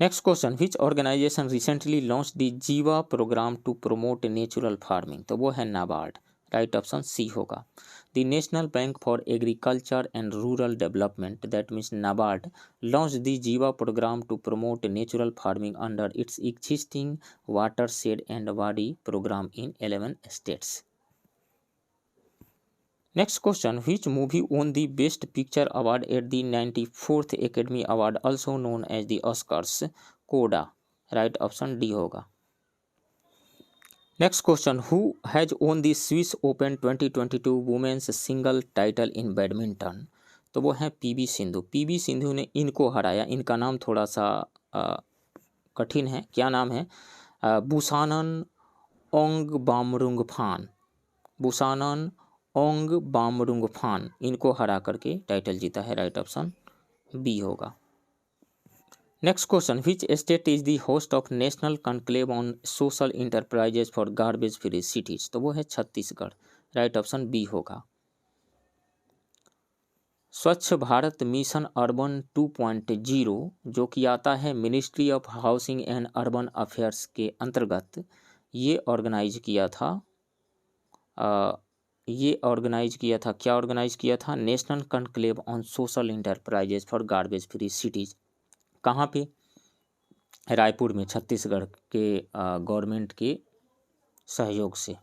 Next question, which organisation recently launch the Jiva programme to promote natural farming? तो वो है नाबार्ड, राइट ऑप्शन सी होगा। The national bank for agriculture and rural development, that means NABARD, launch the Jiva programme to promote natural farming under its existing watershed and wadi programme in 11 states. Next question, which movie won the Best Picture award at the 94th Academy Award, also known as the Oscars? Coda, right option D होगा। Next question, who has won the Swiss Open 2022 Women's Single title in Badminton? तो वो है PV Sindhu. PV Sindhu ने इनको हराया। इनका नाम थोड़ा सा कठिन है, क्या नाम है? बुसानन ओंगबामरुंगफान, बुसानन ओंगबामरुंगफान, इनको हरा करके टाइटल जीता है, राइट ऑप्शन बी होगा। Next question, which state is the host of national conclave on social enterprises for garbage free cities? तो वो है छत्तीसगढ़, राइट ऑप्शन बी होगा। स्वच्छ भारत मिशन अर्बन 2.0 जो कि आता है ministry of housing and urban affairs के अंतर्गत, ये ऑर्गेनाइज किया था क्या ऑर्गेनाइज किया था? National conclave on social enterprises for garbage free cities. कहाँ पे? रायपुर में, छत्तीसगढ़ के गवर्नमेंट के सहयोग से।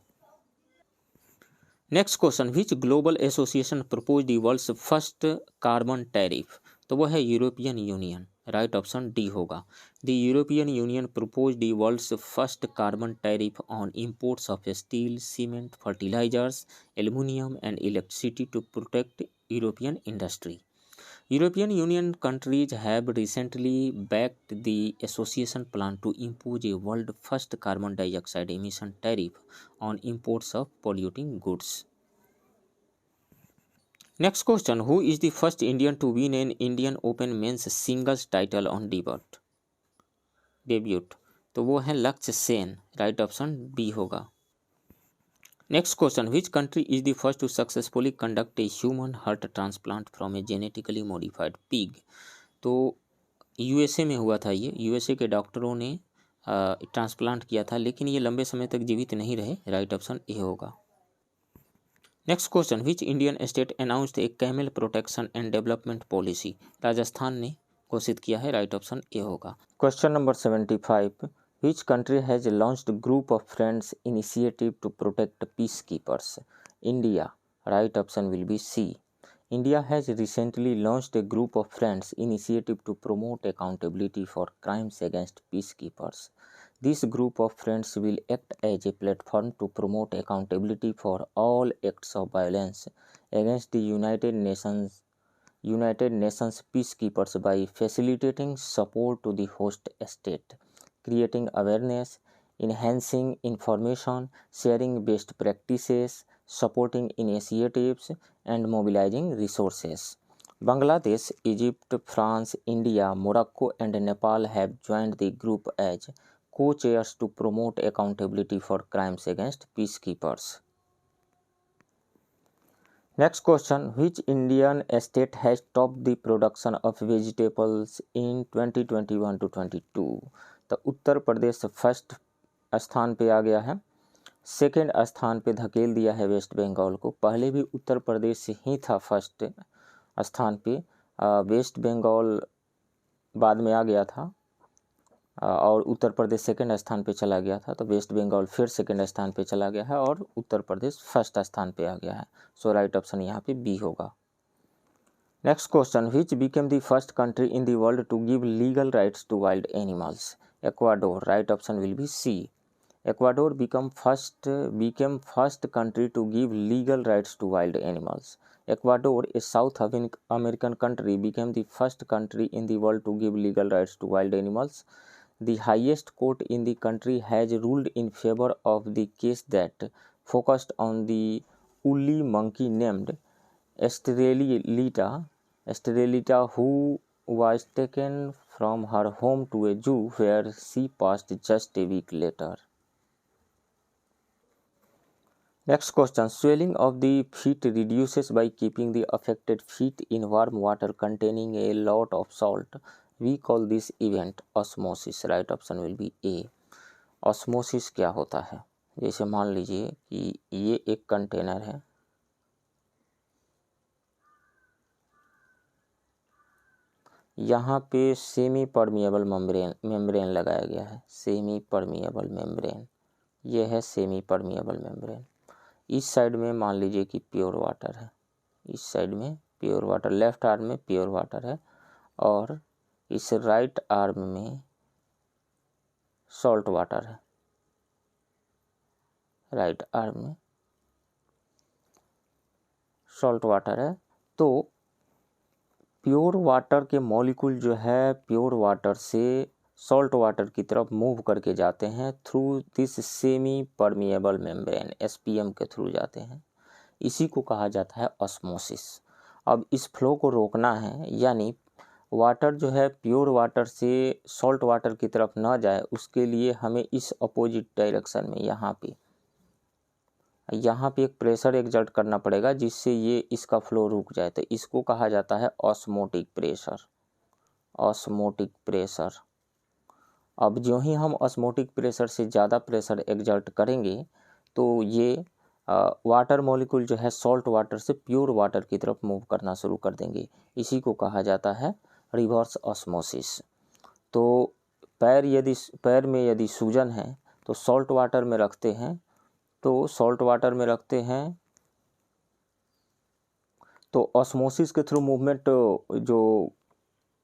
Next question, which global association propose the world's first carbon tariff? तो वो है European Union, right option D होगा। The European Union propose the world's first carbon tariff on imports of steel, cement, fertilisers, aluminium and electricity to protect European industry. European Union countries have recently backed the association plan to impose a world first carbon dioxide emission tariff on imports of polluting goods. Next question, who is the first Indian to win an Indian Open men's singles title on debut? तो वो है Lakshya Sen, right option B होगा। Next question, which country is the first to successfully conduct a human heart transplant from a genetically modified pig? तो USA में हुआ था ये। USA के डॉक्टरों ने ट्रांसप्लांट किया था, लेकिन ये लंबे समय तक जीवित नहीं रहे, राइट ऑप्शन ए होगा। Next question, which Indian state announced A camel protection and development policy? Rajasthan ने घोषित किया है, राइट ऑप्शन ए होगा। Question number 75, which country has launched group of friends initiative to protect peacekeepers? India, right option will be C. India has recently launched a group of friends initiative to promote accountability for crimes against peacekeepers. This group of friends will act as a platform to promote accountability for all acts of violence against the United Nations peacekeepers by facilitating support to the host state, creating awareness, enhancing information, sharing best practices, supporting initiatives, and mobilizing resources. Bangladesh, Egypt, France, India, Morocco, and Nepal have joined the group as co-chairs to promote accountability for crimes against peacekeepers. Next question, which Indian state has topped the production of vegetables in 2021 to 22? तो Uttar Pradesh first स्थान पे आ गया है, second स्थान पे धकेल दिया है वेस्ट बंगाल को। पहले भी उत्तर प्रदेश ही था फर्स्ट स्थान पे, वेस्ट बंगाल बाद में आ गया था और उत्तर प्रदेश सेकेंड स्थान पे चला गया था। तो वेस्ट बंगाल फिर सेकेंड स्थान पे चला गया है और उत्तर प्रदेश फर्स्ट स्थान पे आ गया है। सो राइट ऑप्शन यहाँ पे बी होगा। Next question, which became the first country in the world to give legal rights to wild animals? Ecuador, right option will be C. Ecuador became first country to give legal rights to wild animals. Ecuador, a South American country, became the first country in the world to give legal rights to wild animals. The highest court in the country has ruled in favor of the case that focused on the woolly monkey named Estrelita, who was taken from her home to a zoo where she passed just a week later. Next question. Swelling of the feet reduces by keeping the affected feet in warm water containing a lot of salt. We call this event osmosis. Right option will be A. Osmosis क्या होता है? जैसे मान लीजिए कि ये एक container है, यहाँ पे सेमी परमिएबल मेम्ब्रेन लगाया गया है, सेमी परमिएबल मेम्ब्रेन, ये है सेमी परमिएबल मेम्ब्रेन। इस साइड में मान लीजिए कि प्योर वाटर है, इस साइड में प्योर वाटर, लेफ्ट आर्म में प्योर वाटर है और इस राइट आर्म में सॉल्ट वाटर है, राइट आर्म में सॉल्ट वाटर है। तो प्योर वाटर के मॉलिक्यूल जो है प्योर वाटर से सॉल्ट वाटर की तरफ मूव करके जाते हैं through this semi permeable membrane, SPM के थ्रू जाते हैं। इसी को कहा जाता है ऑस्मोसिस। अब इस फ्लो को रोकना है, यानी वाटर जो है प्योर वाटर से सॉल्ट वाटर की तरफ ना जाए, उसके लिए हमें इस अपोजिट डायरेक्शन में यहाँ पे एक प्रेशर एक्सर्ट करना पड़ेगा जिससे ये इसका फ्लो रुक जाए। तो इसको कहा जाता है ऑस्मोटिक प्रेशर, ऑस्मोटिक प्रेशर। अब जो ही हम ऑस्मोटिक प्रेशर से ज़्यादा प्रेशर एक्सर्ट करेंगे तो ये वाटर मॉलिक्यूल जो है सॉल्ट वाटर से प्योर वाटर की तरफ मूव करना शुरू कर देंगे। इसी को कहा जाता है रिवर्स ऑस्मोसिस। तो पैर में यदि सूजन है तो सॉल्ट वाटर में रखते हैं, तो सॉल्ट वाटर में रखते हैं तो ऑस्मोसिस के थ्रू मूवमेंट जो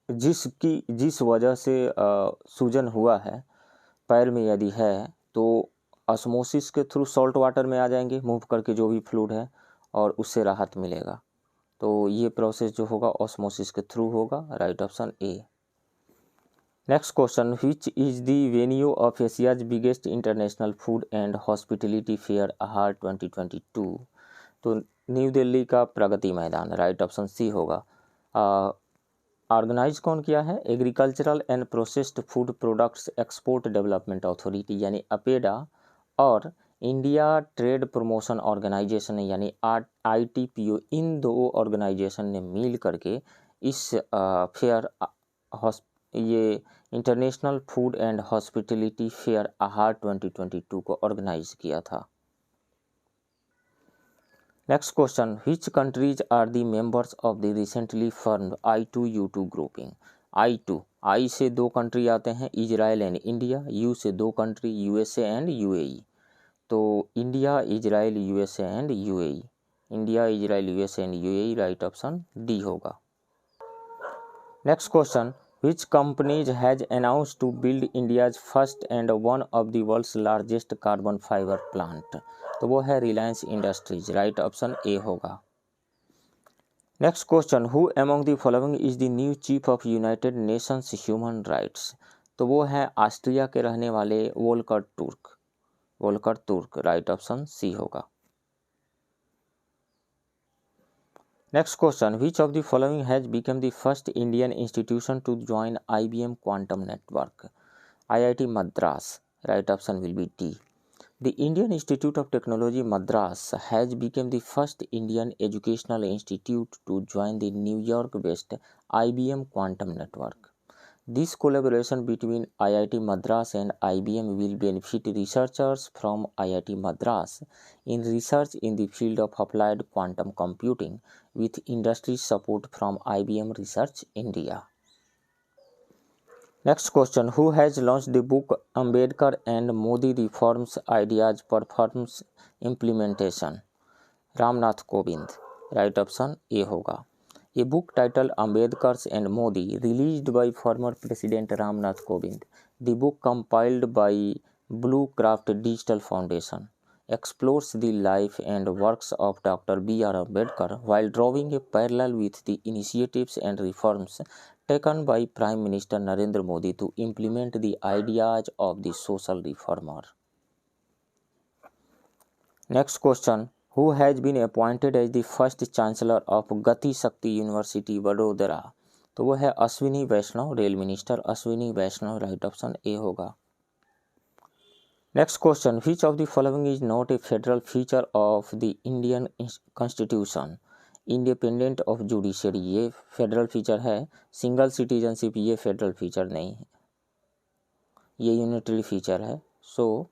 जिस वजह से सूजन हुआ है पैर में यदि है तो ऑस्मोसिस के थ्रू सॉल्ट वाटर में आ जाएंगे मूव करके जो भी फ्लूइड है और उससे राहत मिलेगा। तो ये प्रोसेस जो होगा ऑस्मोसिस के थ्रू होगा। Right option A. Next question, which is the venue of Asia's biggest international food and hospitality fair Aahar 2022? तो न्यू दिल्ली का Pragati Maidan. Right option C होगा। ऑर्गेनाइज कौन किया है? Agricultural and processed food products export development authority यानी APEDA और India trade promotion organisation यानी ITPO, इन दो ऑर्गेनाइजेशन ने मिल करके इस फेयर ये international food and hospitality fair Aahar 2022 को ऑर्गेनाइज किया था। Next question, which countries are the members of the recently formed I2U2 grouping? I से 2 कंट्री आते हैं, इजराइल एंड इंडिया। यू से 2 कंट्री, USA एंड UAE। तो India, Israel, USA and UAE, India, Israel, USA and UAE। Right option D होगा। Next question, which companies has announced to build India's first and one of the world's largest carbon fiber plant? तो वो है Reliance Industries. Right option A होगा। Next question, who among the following is the new chief of United Nations human rights? तो वो है Austria के रहने वाले वोल्कर तुर्क। राइट ऑप्शन सी होगा। Next question, which of the following has become the first Indian institution to join IBM quantum network? IIT Madras. Right option will be D. The Indian Institute of Technology Madras has become the first Indian educational institute to join the New York-based IBM quantum network. This collaboration between IIT Madras and IBM will benefit researchers from IIT Madras in research in the field of applied quantum computing with industry support from IBM Research India. Next question, who has launched the book Ambedkar and Modi Reforms Ideas Performs Implementation? Ramnath Kovind. Right option A होगा। A book titled Ambedkar's and Modi, released by former President Ramnath Kovind. The book, compiled by Blue Craft Digital Foundation, explores the life and works of Dr. B.R. Ambedkar while drawing a parallel with the initiatives and reforms taken by Prime Minister Narendra Modi to implement the ideas of the social reformer. Next question, who has been appointed as the first chancellor of Gati Shakti university Vadodara, तो वो है Ashwini Vaishnaw, rail minister Ashwini Vaishnaw, right option A होगा। Next question, which of the following is not a federal feature of the Indian constitution, independent of judiciary, ये federal feature है। Single citizenship, ये federal feature नहीं है, ये यूनिटरी फीचर है। So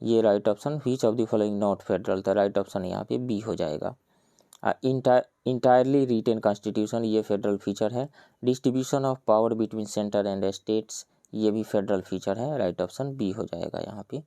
ये right option, which of the following not federal, तो right option यहाँ पे बी हो जाएगा। इंटायरली रिटेन कॉन्स्टिट्यूशन, ये फेडरल फीचर है। Distribution of power between centre and states, ये भी फेडरल फीचर है, राइट ऑप्शन बी हो जाएगा यहाँ पे।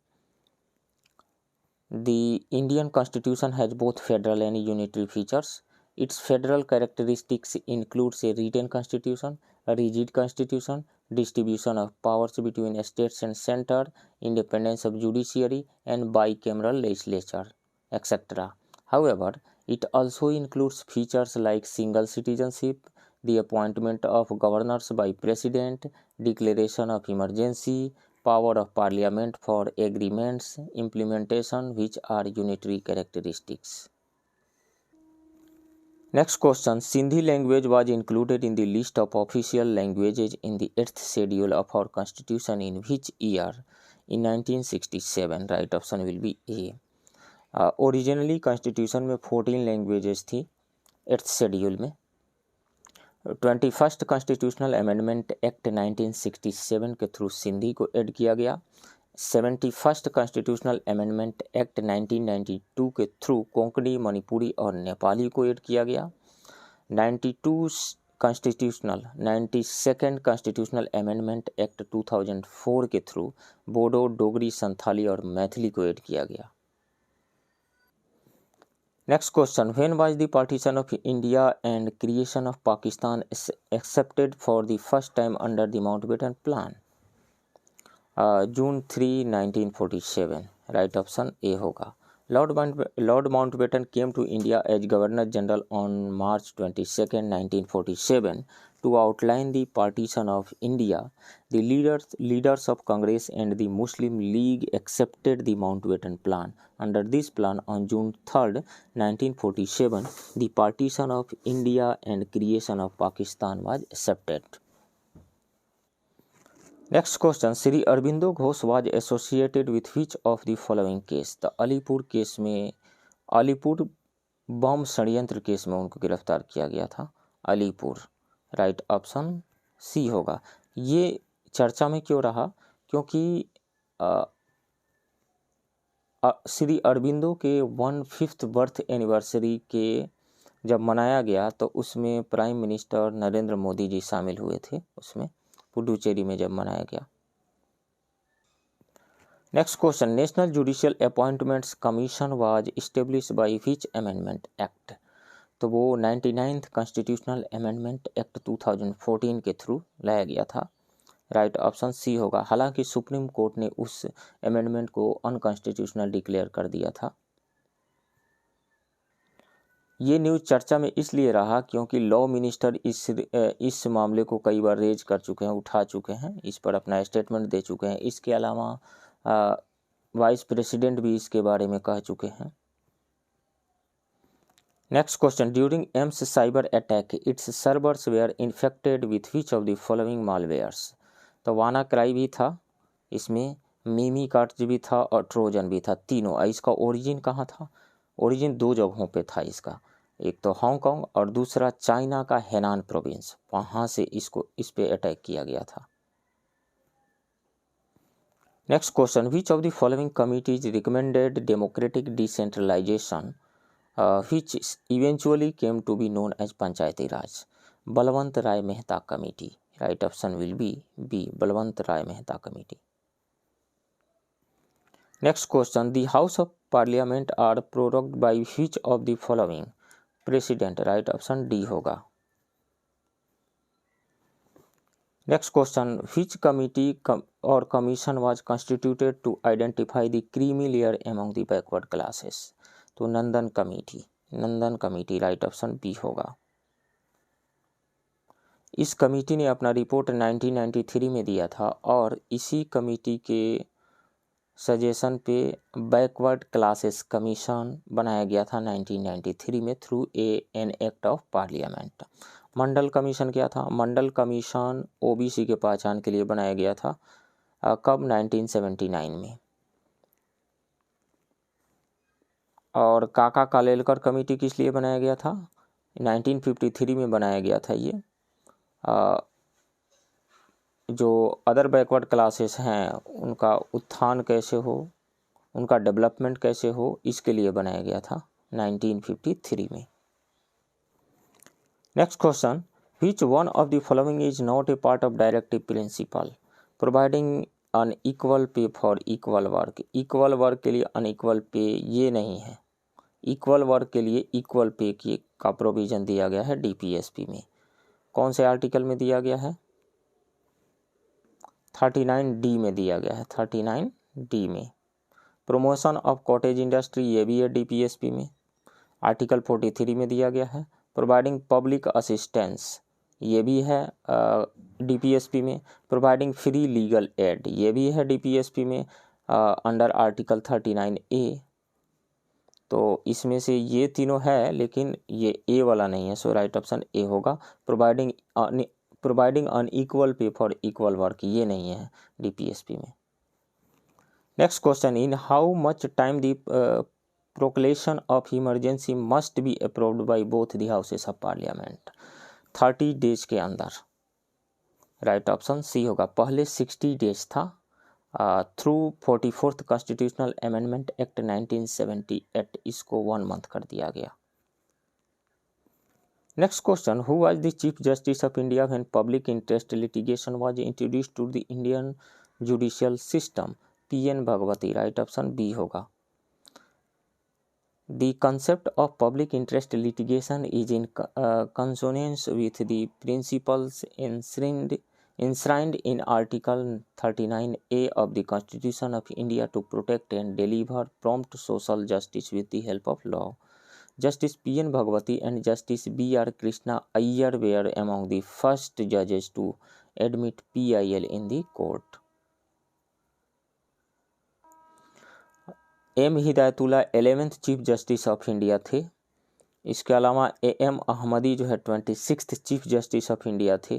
The Indian constitution has both federal and unitary features. Its federal characteristics includes a written constitution, rigid constitution, distribution of powers between states and center, independence of judiciary, and bicameral legislature, etc. However, it also includes features like single citizenship, the appointment of governors by president, declaration of emergency, power of parliament for agreements implementation, which are unitary characteristics. Next question, Sindhi language was included in the list of official languages in the 8th schedule of our constitution in which year? In 1967, right option will be A. Originally constitution में 14 languages थी 8th schedule में। 21st constitutional amendment act 1967 के through Sindhi को add किया गया। 71st constitutional amendment act 1992 के through Konkani, Manipuri और नेपाली को ऐड किया गया। 92nd कॉन्स्टिट्यूशनल अमेंडमेंट एक्ट 2004 के थ्रू बोडो, डोगरी, संथाली और मैथिली को ऐड किया गया। Next question, when was the partition of India and creation of Pakistan accepted for the first time under the Mountbatten plan? June 3, 1947, right option A होगा। Lord Mountbatten came to India as governor general on March 22, 1947 to outline the partition of India. The leaders of Congress and the Muslim League accepted the Mountbatten Plan. Under this plan, on June 3, 1947, the partition of India and creation of Pakistan was accepted. Next question, Sri Aurobindo Ghosh was associated with which of the following case? तो Alipur case में, अलीपुर बम षड्यंत्र case में उनको गिरफ्तार किया गया था। Alipur, right option C होगा। ये चर्चा में क्यों रहा? क्योंकि श्री अरबिंदो के 1/5 बर्थ एनिवर्सरी के जब मनाया गया तो उसमें प्राइम मिनिस्टर नरेंद्र मोदी जी शामिल हुए थे, उसमें पुडुचेरी में जब मनाया गया। Next question, national judicial appointments commission was established by which amendment act? तो वो 99th कॉन्स्टिट्यूशनल अमेंडमेंट एक्ट 2014 के थ्रू लाया गया था, राइट ऑप्शन सी होगा। हालांकि सुप्रीम कोर्ट ने उस अमेंडमेंट को अनकॉन्स्टिट्यूशनल डिक्लेयर कर दिया था। ये न्यूज़ चर्चा में इसलिए रहा क्योंकि लॉ मिनिस्टर इस मामले को कई बार रेज कर चुके हैं, उठा चुके हैं, इस पर अपना स्टेटमेंट दे चुके हैं। इसके अलावा वाइस प्रेसिडेंट भी इसके बारे में कह चुके हैं। Next question, during AIIMS cyber attack its servers were infected with which of the following malwares? तो वानाक्राई भी था, इसमें मीमी कार्ड्स भी था और ट्रोजन भी था, तीनों। इसका ओरिजिन कहाँ था? ओरिजिन 2 जगहों पे था इसका, एक तो हांगकांग और दूसरा चाइना का हेनान प्रोविंस, वहाँ से इस पे अटैक किया गया था। Next question, which of the following committees recommended democratic decentralisation which eventually came to be known as Panchayati Raj? Balwant Rai Mehta committee, right option will be B, Balwant Rai Mehta committee. Next question, the house of parliament are prorogued by which of the following president? Right option D होगा। Next question, which committee और commission was constituted to identify the creamy layer among the backward classes? तो नंदन committee, right option B होगा। इस committee ने अपना report 1993 में दिया था और इसी कमेटी के सजेशन पे बैकवर्ड क्लासेस कमीशन बनाया गया था 1993 में through an act of parliament. Mandal commission क्या था? मंडल कमीशन ओबीसी के पहचान के लिए बनाया गया था। कब? 1979 में। और काका कालेलकर कमेटी किस लिए बनाया गया था? 1953 में बनाया गया था ये। जो अदर बैकवर्ड क्लासेस हैं उनका उत्थान कैसे हो, उनका डेवलपमेंट कैसे हो, इसके लिए बनाया गया था 1953 में। Next question, which one of the following is not a part of directive principle providing unequal pay for equal work? Equal work के लिए अनइक्वल पे ये नहीं है। इक्वल वर्क के लिए इक्वल पे का प्रोविजन दिया गया है डीपीएसपी में। कौन से आर्टिकल में दिया गया है? 39D में दिया गया है। 39D में। प्रमोशन ऑफ कॉटेज इंडस्ट्री ये भी है डीपीएसपी में। आर्टिकल 43 में दिया गया है। प्रोवाइडिंग पब्लिक असिस्टेंस ये भी है डीपीएसपी में। प्रोवाइडिंग फ्री लीगल एड ये भी है डीपीएसपी में अंडर आर्टिकल 39A। तो इसमें से ये तीनों है, लेकिन ये ए वाला नहीं है, सो राइट ऑप्शन ए होगा। Providing unequal pay for equal work ये नहीं है डीपीएसपी में। Next question, in how much time the proclamation of emergency must be approved by both the houses of parliament? 30 days के अंदर। Right option C होगा। पहले 60 days था, through 44th constitutional amendment act 1978 इसको 1 मंथ कर दिया गया। Next question, who was the chief justice of India when public interest litigation was introduced to the Indian judicial system? PN Bhagwati. Right option B होगा। The concept of public interest litigation is in consonance with the principles enshrined in Article 39A of the Constitution of India to protect and deliver prompt social justice with the help of law. Justice PN Bhagwati and Justice BR Krishna Iyer were among the first judges to admit PIL in the court. M. Hidayatullah 11th chief justice of India थे। इसके अलावा AM Ahmadi जो है 26th chief justice of India थे।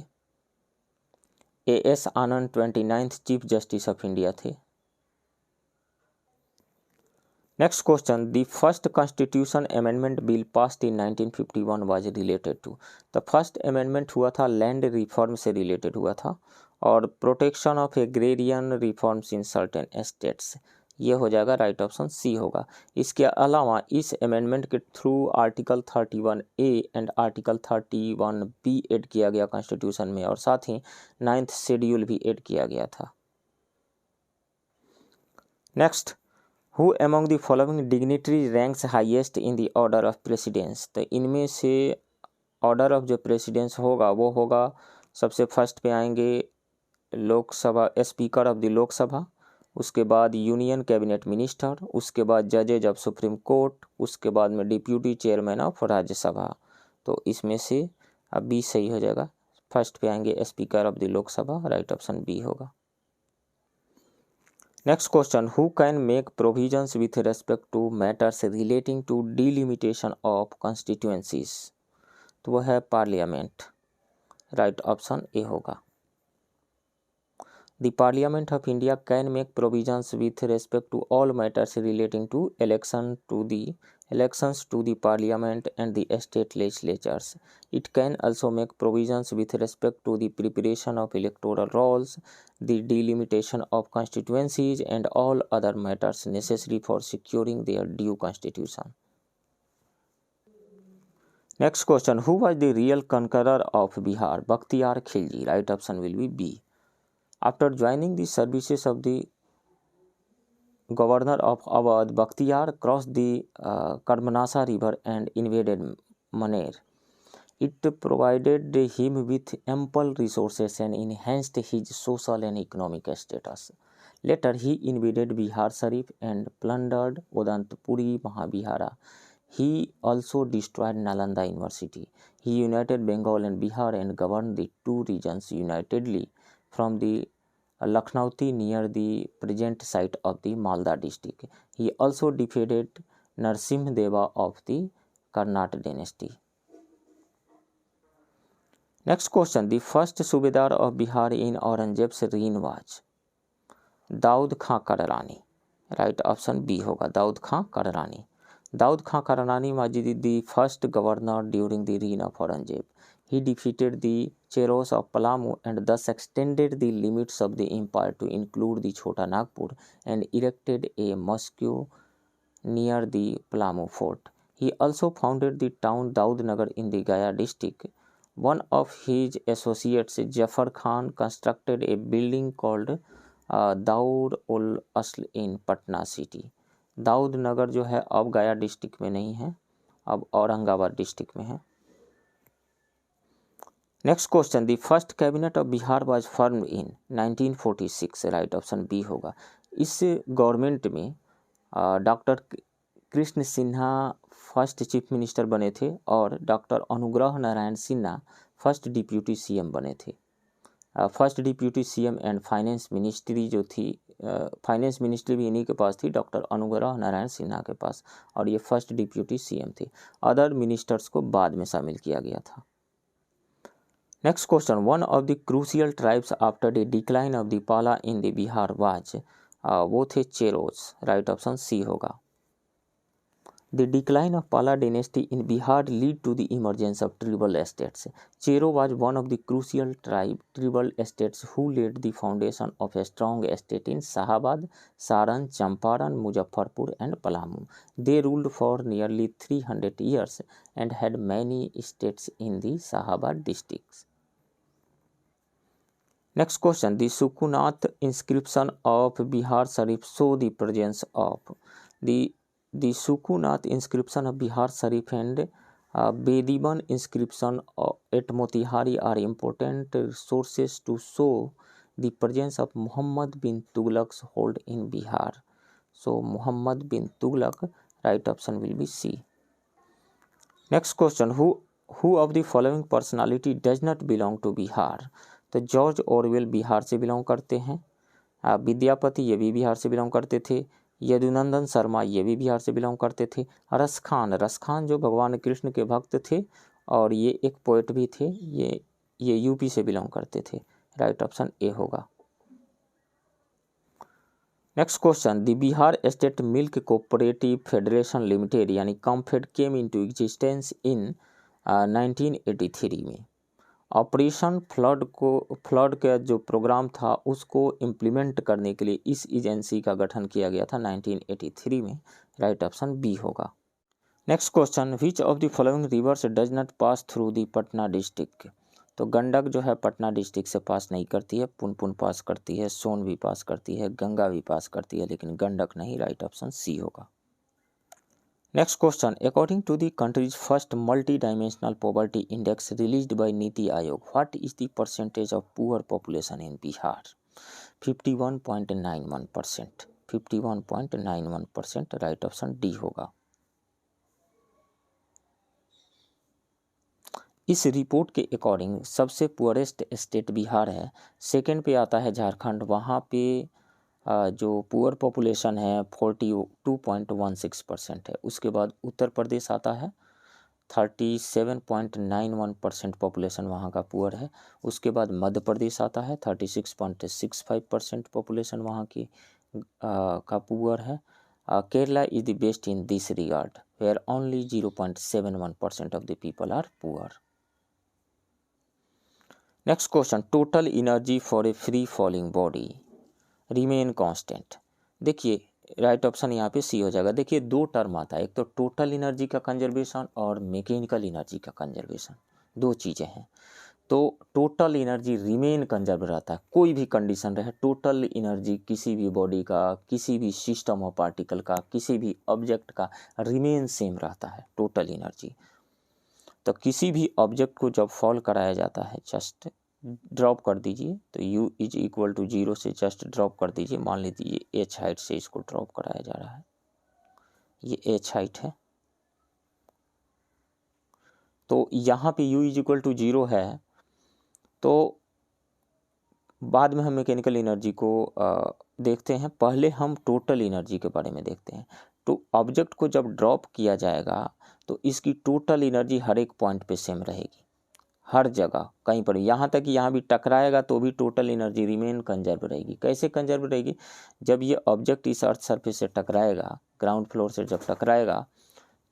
AS Anand 29th chief justice of India थे। Next question, the first constitution amendment bill passed in 1951 was related to? The first amendment हुआ था land reform से रिलेटेड हुआ था, और protection of agrarian reforms in certain states ये हो जाएगा। राइट ऑप्शन सी होगा। इसके अलावा इस अमेंडमेंट के through article 31A and article 31B add किया गया कॉन्स्टिट्यूशन में, और साथ ही 9th शेड्यूल भी ऐड किया गया था। Next, who among the following dignitary ranks highest in the order of precedence? तो इनमें से ऑर्डर ऑफ जो प्रेसिडेंस होगा वो होगा, सबसे फर्स्ट पे आएंगे Lok Sabha speaker of the Lok Sabha, उसके बाद यूनियन कैबिनेट मिनिस्टर, उसके बाद जजेज ऑफ सुप्रीम कोर्ट, उसके बाद में डिप्यूटी चेयरमैन ऑफ राज्यसभा। तो इसमें से अब बी सही हो जाएगा। फर्स्ट पे आएंगे speaker of the Lok Sabha, right option B होगा। Next question, who can make provisions with respect to matters relating to delimitation of constituencies? तो वह है पार्लियामेंट। राइट ऑप्शन ए होगा। The Parliament of India can make provisions with respect to all matters relating to elections to the Parliament and the state legislatures. It can also make provisions with respect to the preparation of electoral rolls, the delimitation of constituencies, and all other matters necessary for securing their due constitution. Next question, who was the real conqueror of Bihar? Bakhtiyar Khilji. Right option will be B. After joining the services of the governor of Awadh, Bakhtiyar crossed the Karmanasa river and invaded Maner. It provided him with ample resources and enhanced his social and economic status. Later, he invaded Bihar Sharif and plundered Odantpuri Mahabihara. He also destroyed Nalanda University. He united Bengal and Bihar and governed the two regions unitedly from the Lakhnauti near the present site of the Malda district. He also defeated Narsimhdeva of the Karnat dynasty. Next question. The first Subedar of Bihar in Aurangzeb's reign was Daud Khan Karrani. Right option B होगा Daud Khan Karrani. Daud Khan Karrani was the first governor during the reign of Aurangzeb. He defeated the Cheros of Palamu and thus extended the limits of the empire to include the Chota Nagpur and erected a mosque near the Palamu fort. He also founded the town Daudnagar in the Gaya district. One of his associates, Jafar Khan, constructed a building called Daud ul Asl in Patna city. Daud Nagar जो है अब गया district में नहीं है, अब Aurangabad district में है. Next question. The first cabinet of Bihar was formed in 1946. Right option B होगा. इस गवर्नमेंट में doctor Krishna Sinha first chief minister बने थे और doctor Anugrah Narayan Sinha first deputy CM बने थे. First deputy CM and finance ministry जो थी, फाइनेंस मिनिस्ट्री भी इन्हीं के पास थी, डॉक्टर अनुग्रह नारायण सिन्हा के पास, और ये फर्स्ट डिप्यूटी सीएम थे. अदर मिनिस्टर्स को बाद में शामिल किया गया था. Next question. One of the crucial tribes after the decline of the पाला इन द बिहार वाज, वो थे चेरोज. राइट ऑप्शन सी होगा. The decline of Pala dynasty in Bihar led to the emergence of tribal estates. Chero was one of the crucial tribal estates who laid the foundation of a strong estate in Shahabad, Saran, Champaran, Muzaffarpur and Palamu. They ruled for nearly 300 years and had many estates in the Shahabad districts. Next question. The Sukunath inscription of Bihar Sharif show the presence of the Sukunath inscription of Bihar Sharif and Bediban inscription at Motihari are important sources to show the presence of Muhammad bin Tughlaq's hold in Bihar. So Muhammad bin Tughlaq, right option will be C. Next question. Who of the following personality does not belong to Bihar? तो George Orwell Bihar से belong करते हैं. विद्यापति ये भी बिहार से belong करते थे. यदुनंदन शर्मा ये भी बिहार से बिलोंग करते थे. रस खान जो भगवान कृष्ण के भक्त थे और ये एक पोएट भी थे, ये यूपी से बिलोंग करते थे. राइट ऑप्शन ए होगा. Next question. The Bihar state milk cooperative federation limited यानी COMFED came into existence in 1983 में. ऑपरेशन फ्लड का जो प्रोग्राम था उसको इम्प्लीमेंट करने के लिए इस एजेंसी का गठन किया गया था 1983 में. राइट ऑप्शन बी होगा. Next question. Which of the following rivers does not pass through the Patna district. तो गंडक जो है पटना डिस्ट्रिक्ट से पास नहीं करती है. पुनपुन पास करती है, सोन भी पास करती है, गंगा भी पास करती है, लेकिन गंडक नहीं. राइट ऑप्शन सी होगा. Next question. According to the country's first multi-dimensional poverty index released by Niti Aayog, what is the percentage of poor population in Bihar? 51.91%. 51.91%. Right option D होगा. इस रिपोर्ट के अकॉर्डिंग सबसे poorest state Bihar है. Second पे आता है झारखंड. वहाँ पे जो पुअर पॉपुलेशन है 42.16% है. उसके बाद उत्तर प्रदेश आता है. 37.91% पॉपुलेशन वहाँ का पुअर है. उसके बाद मध्य प्रदेश आता है. 36.65% पॉपुलेशन वहाँ की का पुअर है. Kerala is the best in this regard where only 0.71% of the people are poor. Next question. Total energy for a free falling body remain constant. देखिए राइट ऑप्शन यहाँ पे सी हो जाएगा. देखिए दो टर्म आता है, एक तो टोटल एनर्जी का कंजर्वेशन और मैकेनिकल एनर्जी का कंजर्वेशन, दो चीज़ें हैं. तो टोटल एनर्जी रिमेन कंजर्व रहता है, कोई भी कंडीशन रहे. टोटल एनर्जी किसी भी बॉडी का, किसी भी सिस्टम ऑफ पार्टिकल का, किसी भी ऑब्जेक्ट का रिमेन सेम रहता है टोटल एनर्जी. तो किसी भी ऑब्जेक्ट को जब फॉल कराया जाता है, जस्ट ड्रॉप कर दीजिए, तो u इज इक्वल टू 0 से जस्ट ड्रॉप कर दीजिए. मान लीजिए h हाइट से इसको ड्रॉप कराया जा रहा है, ये h हाइट है. तो यहाँ पे u इज इक्वल टू 0 है, तो बाद में हम मैकेनिकल एनर्जी को देखते हैं, पहले हम टोटल एनर्जी के बारे में देखते हैं। तो ऑब्जेक्ट को जब ड्रॉप किया जाएगा तो इसकी टोटल एनर्जी हर एक पॉइंट पे सेम रहेगी, हर जगह कहीं पर, यहाँ तक कि यहाँ भी टकराएगा तो भी टोटल एनर्जी रिमेन कंजर्व रहेगी। कैसे कंजर्व रहेगी? जब ये ऑब्जेक्ट इस अर्थ सरफेस से टकराएगा, ग्राउंड फ्लोर से जब टकराएगा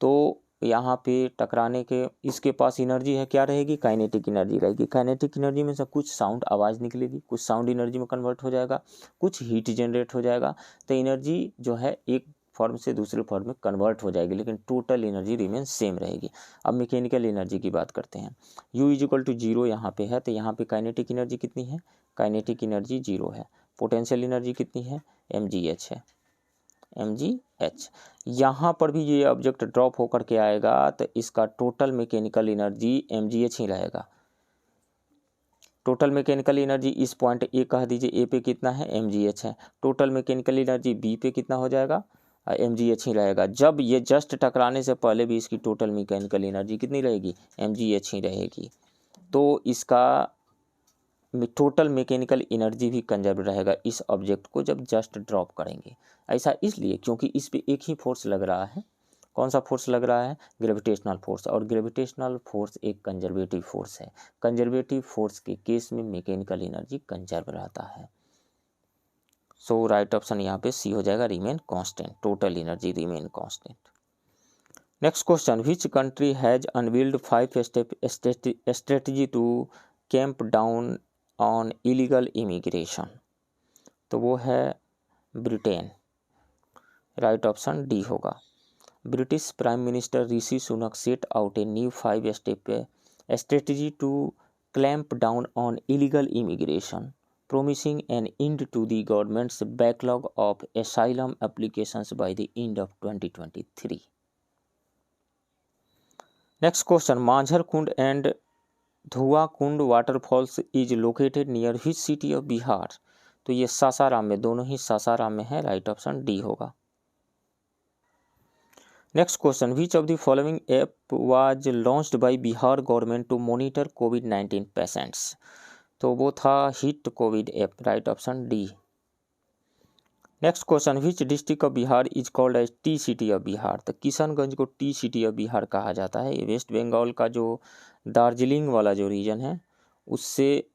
तो यहाँ पे टकराने के इसके पास एनर्जी है, क्या रहेगी? काइनेटिक एनर्जी रहेगी। काइनेटिक एनर्जी में से कुछ साउंड आवाज़ निकलेगी, कुछ साउंड एनर्जी में कन्वर्ट हो जाएगा, कुछ हीट जनरेट हो जाएगा। तो एनर्जी जो है एक फॉर्म से दूसरे फॉर्म में कन्वर्ट हो जाएगी, लेकिन टोटल एनर्जी रिमेन सेम रहेगी। अब मैकेनिकल एनर्जी की बात करते हैं। U = 0 यहाँ पे है, तो यहाँ पे काइनेटिक एनर्जी कितनी है? काइनेटिक एनर्जी 0 है। पोटेंशियल एनर्जी कितनी है? mgh है, mgh। यहाँ पर भी ये ऑब्जेक्ट ड्रॉप होकर के आएगा तो इसका टोटल मैकेनिकल एनर्जी mgh ही रहेगा। टोटल मैकेनिकल एनर्जी इस पॉइंट ए कह दीजिए, ए पे कितना है? mgh है। टोटल मैकेनिकल एनर्जी बी पे कितना हो जाएगा? mgh ही रहेगा। जब ये जस्ट टकराने से पहले भी इसकी टोटल मैकेनिकल एनर्जी कितनी रहेगी? mgh ही रहेगी। तो इसका टोटल मैकेनिकल एनर्जी भी कंजर्व रहेगा इस ऑब्जेक्ट को जब जस्ट ड्रॉप करेंगे। ऐसा इसलिए क्योंकि इस पे एक ही फोर्स लग रहा है। कौन सा फोर्स लग रहा है? Gravitational force. और ग्रेविटेशनल फोर्स एक कंजर्वेटिव फोर्स है। कंजर्वेटिव फोर्स के केस में मैकेनिकल एनर्जी कंजर्व रहता है। सो राइट ऑप्शन यहाँ पे सी हो जाएगा, remain constant. Total energy remain constant. Next question, which country has unveiled 5 step strategy to camp down on illegal immigration? तो वो है ब्रिटेन। राइट ऑप्शन डी होगा। British prime minister Rishi Sunak set out a new 5 step strategy to clamp down on illegal immigration, promising an end to the government's backlog of asylum applications by the end of 2023. Next question, Manjhar Kund and Dhua Kund waterfalls is located near which city of Bihar? तो ये सासाराम में, दोनों ही सासाराम में है। Right option D होगा। Next question, which of the following app was launched by Bihar government to monitor कोविड-19 patients? तो वो था hit Covid app. Right option D. Next question, which district of Bihar is called as tea city of Bihar? तो किशनगंज को T city of Bihar कहा जाता है। ये वेस्ट बंगाल का जो दार्जिलिंग वाला जो रीजन है उससे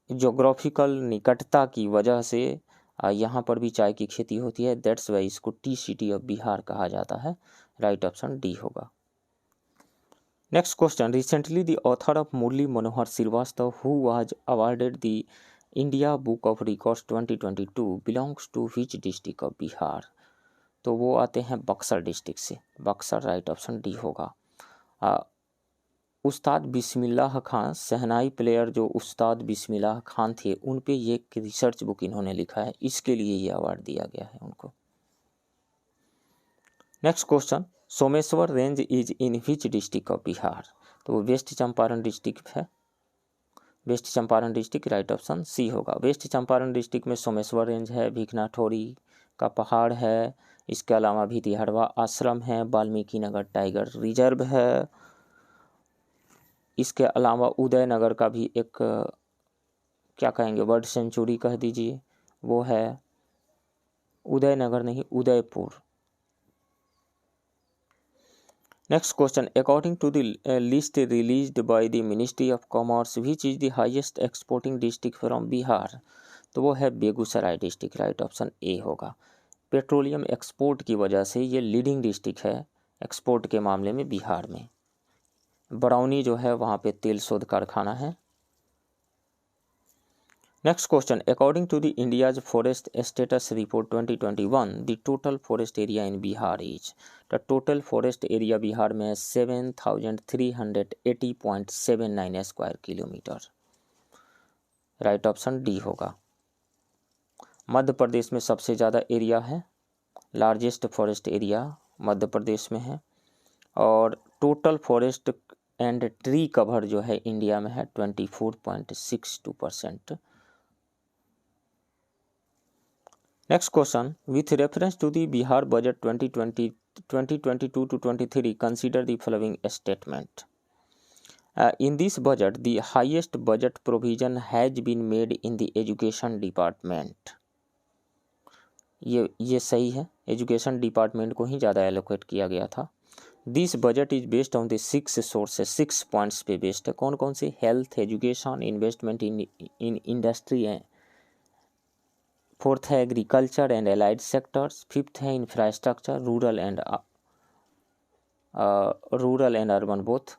जोग्राफिकल निकटता की वजह से यहाँ पर भी चाय की खेती होती है। दैट्स वाई इसको टी सिटी ऑफ बिहार कहा जाता है। राइट ऑप्शन डी होगा। Next question, recently the author of Murli Manohar Srivastava who was awarded the India book of records 2022 belongs to which district of Bihar? तो वो आते हैं बक्सर डिस्ट्रिक्ट से। बक्सर राइट ऑप्शन डी होगा। उस्ताद बिस्मिल्लाह खान, शहनाई प्लेयर जो उस्ताद बिस्मिल्लाह खान थे, उन पे ये एक रिसर्च बुक इन्होंने लिखा है, इसके लिए ये अवार्ड दिया गया है उनको। Next question, Someshwar range is in which district of Bihar? तो वो वेस्ट चंपारण डिस्ट्रिक्ट है। West Champaran district right option C होगा। वेस्ट चंपारण डिस्ट्रिक्ट में सोमेश्वर रेंज है, भीखनाठोरी का पहाड़ है, इसके अलावा भितिहरवा आश्रम है, वाल्मीकि नगर टाइगर रिजर्व है, इसके अलावा उदयनगर का भी एक क्या कहेंगे बर्ड सेंचुरी कह दीजिए, वो है उदयनगर नहीं Udaipur. Next question, according to the list released by the ministry of commerce which is the highest exporting district from Bihar? तो वो है Begusarai district. Right option A होगा। पेट्रोलियम एक्सपोर्ट की वजह से ये लीडिंग डिस्ट्रिक्ट है एक्सपोर्ट के मामले में बिहार में। बरौनी जो है वहाँ पे तेल शोध कारखाना है। Next question, according to the India's forest status report 2021 the total forest area in Bihar is? The total forest area Bihar में 7380.79 square kilometre. Right option D होगा। मध्य प्रदेश में सबसे ज़्यादा एरिया है, largest forest area Madhya Pradesh में है, और total forest and tree cover जो है इंडिया में है 24.62%। Next question, with reference to the Bihar budget 2022 to 23 consider the following statement? In this budget, the highest budget provision has been made in the education department. ये सही है, education department को ही ज़्यादा allocate किया गया था. This budget is based on the 6 sources, 6 points पे based है. कौन कौन से? Health, education, investment in industry है. 4th है agriculture and allied sectors. 5th है infrastructure, rural and urban both.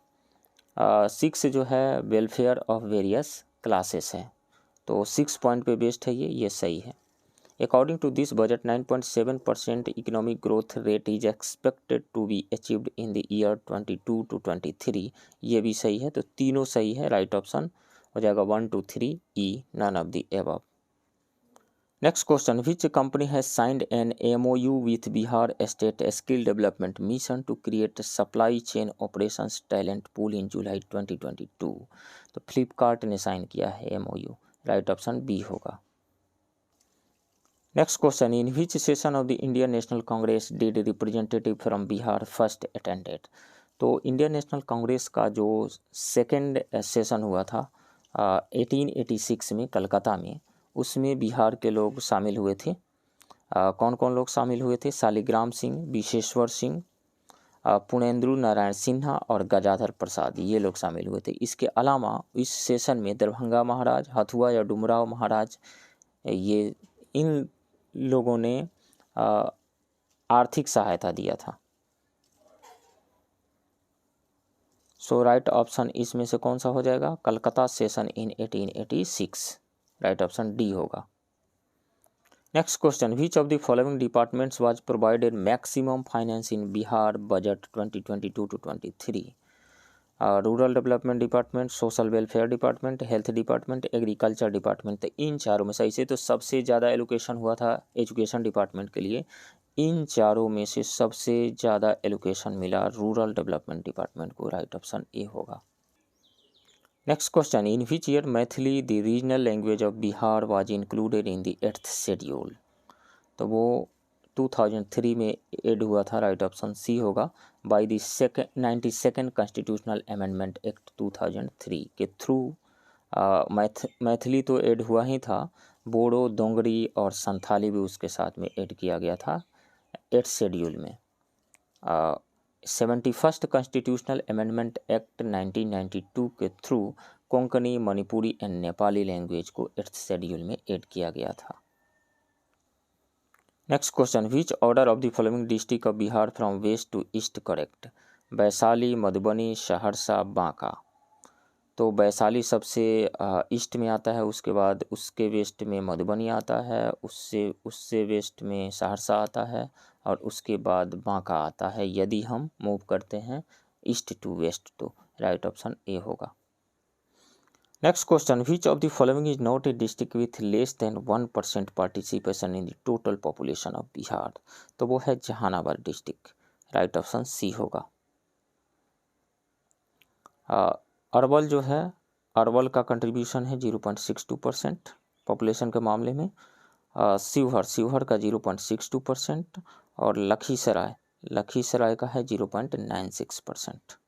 6 जो है वेलफेयर ऑफ वेरियस क्लासेस है. तो 6 पॉइंट पे बेस्ड है ये सही है. According to this budget, 9.7% economic growth rate is expected to be achieved in the year 22 to 23. ये भी सही है, तो तीनों सही है. राइट ऑप्शन हो जाएगा 1, 2, 3 E, none of the above. Next question, which company has signed an MOU with Bihar State Skill Development Mission to create a supply chain operations talent pool in July 2022? तो फ्लिपकार्ट ने sign किया है MOU. Right option B होगा. Next question, in which session of the Indian National Congress did representative from Bihar first attended? तो Indian national Congress का जो second session हुआ था 1886 में कलकत्ता में, उसमें बिहार के लोग शामिल हुए थे. कौन कौन लोग शामिल हुए थे? शालिग्राम सिंह, विशेश्वर सिंह, पूर्णेंद्र नारायण सिन्हा और गजाधर प्रसाद, ये लोग शामिल हुए थे. इसके अलावा इस सेशन में दरभंगा महाराज, हथुआ या डुमराव महाराज, ये इन लोगों ने आर्थिक सहायता दिया था. सो राइट ऑप्शन इसमें से कौन सा हो जाएगा? Calcutta session in 1886. Right option D होगा. Next question, which of the following departments was provided maximum finance in Bihar budget 2022 to 23? Rural development department, social welfare department, health department, agriculture department. तो इन चारों में सही से तो सबसे ज़्यादा एलोकेशन हुआ था एजुकेशन डिपार्टमेंट के लिए. इन चारों में से सबसे ज़्यादा एलोकेशन मिला रूरल डेवलपमेंट डिपार्टमेंट को. राइट ऑप्शन ए होगा. Next question, in which year Maithili the regional language of Bihar was included in the 8th schedule? तो वो 2003 में ऐड हुआ था. राइट ऑप्शन सी होगा. By the 92nd constitutional amendment act 2003 के through Maithili तो ऐड हुआ ही था, बोडो, डोंगरी और संथाली भी उसके साथ में ऐड किया गया था 8th शेड्यूल में. 71st कॉन्स्टिट्यूशनल अमेंडमेंट एक्ट 1992 के through Konkani, Manipuri and Nepali language को 8th शेड्यूल में ऐड किया गया था. Next question, which order of the following district of Bihar from west to east correct? Vaishali, Madhubani, Saharsa, Banka. तो वैशाली सबसे ईस्ट में आता है, उसके बाद उसके वेस्ट में मधुबनी आता है, उससे वेस्ट में सहरसा आता है और उसके बाद बांका आता है यदि हम मूव करते हैं ईस्ट टू वेस्ट. तो राइट ऑप्शन ए होगा. Next question, which of the following is not a district with less than 1% participation in the total population of Bihar? तो वो है Jehanabad district. Right option C होगा. अरवल जो है, अरवल का कंट्रीब्यूशन है 0.62% पॉपुलेशन के मामले में. शिवहर का 0.62% और लखीसराय का है 0.96%.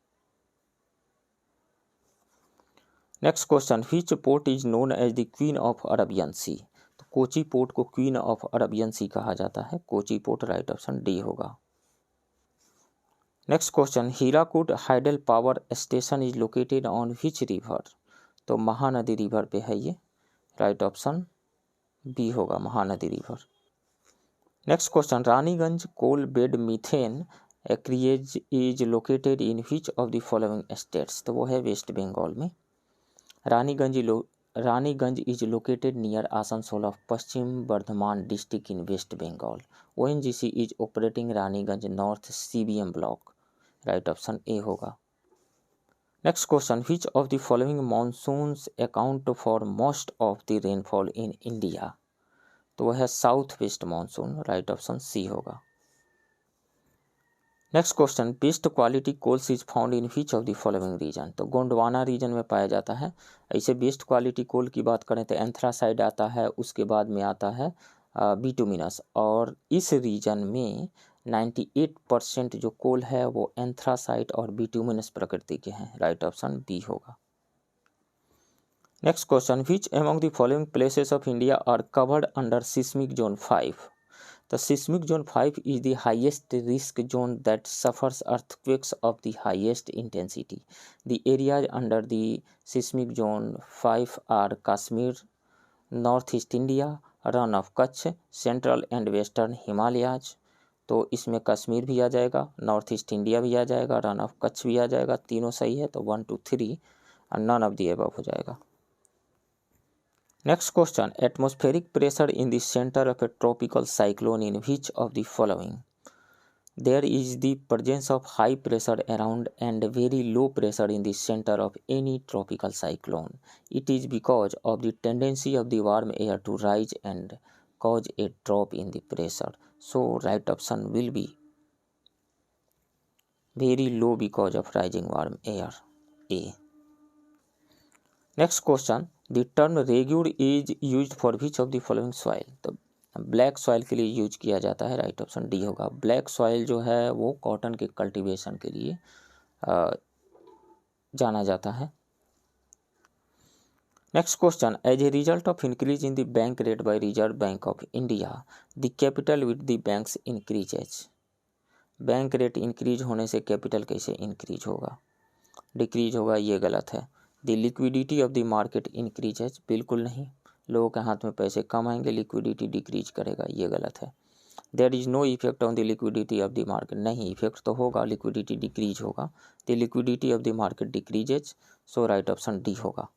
Next question, which port is known as the queen of Arabian sea? तो कोची पोर्ट को क्वीन ऑफ अरबियन सी कहा जाता है. Kochi port. Right option D होगा. Next question, Hirakud hydel power station is located on which river? तो Mahanadi river पे है ये. राइट ऑप्शन बी होगा, Mahanadi river. Next question, Raniganj coal bed methane acreage is located in which of the following states? तो वो है West Bengal में. Raniganj is located near Asansol of Paschim Bardhaman district in West Bengal. ONGC is operating Raniganj north CBM block. Right option A होगा. Next question, which of the following monsoons account for most of the rainfall in India? तो वह है south west monsoon. Right option C होगा. Next question, best quality coals is found in which of the following region? तो Gondwana reason में पाया जाता है. ऐसे बेस्ट क्वालिटी कोल की बात करें तो एंथ्रासाइड आता है, उसके बाद में आता है बिटुमिनस. और इस रीजन में 98% जो कोल है वो एंथ्रासाइट और बिट्यूमिनस प्रकृति के हैं। राइट ऑप्शन बी होगा। Next question, which among the following places of India are covered under seismic zone 5? The seismic zone 5 is the highest risk zone that suffers earthquakes of the highest intensity. The areas under the seismic zone 5 are Kashmir, Northeast India, Run of Kutch, Central and Western Himalayas. तो इसमें कश्मीर भी आ जाएगा, north east India भी आ जाएगा, run of Kutch भी आ जाएगा। तीनों सही है तो 1 2 3 और नन ऑफ द अबव हो जाएगा। Next question, atmospheric pressure in the center of a tropical cyclone in which of the following? There is the presence of high pressure around and very low pressure in the center of any tropical cyclone. It is because of the tendency of the warm air to rise and cause a drop in the pressure. So right option will be very low because of rising warm air, A. Next question, the term regur is used for which of the following soil? तो black soil के लिए use किया जाता है। Right option D होगा। Black soil जो है वो कॉटन के कल्टीवेशन के लिए जाना जाता है। Next question, as a result of increase in the bank rate by Reserve Bank of India the capital with the banks increases. Bank rate increase होने से कैपिटल कैसे इंक्रीज होगा? डिक्रीज होगा, ये गलत है। The liquidity of the market increases, बिल्कुल नहीं, लोगों के हाथ में पैसे कम आएंगे, लिक्विडिटी डिक्रीज करेगा, ये गलत है। There is no effect on the liquidity of the market, नहीं, इफेक्ट तो होगा, लिक्विडिटी डिक्रीज होगा। The liquidity of the market decreases, so right option D होगा।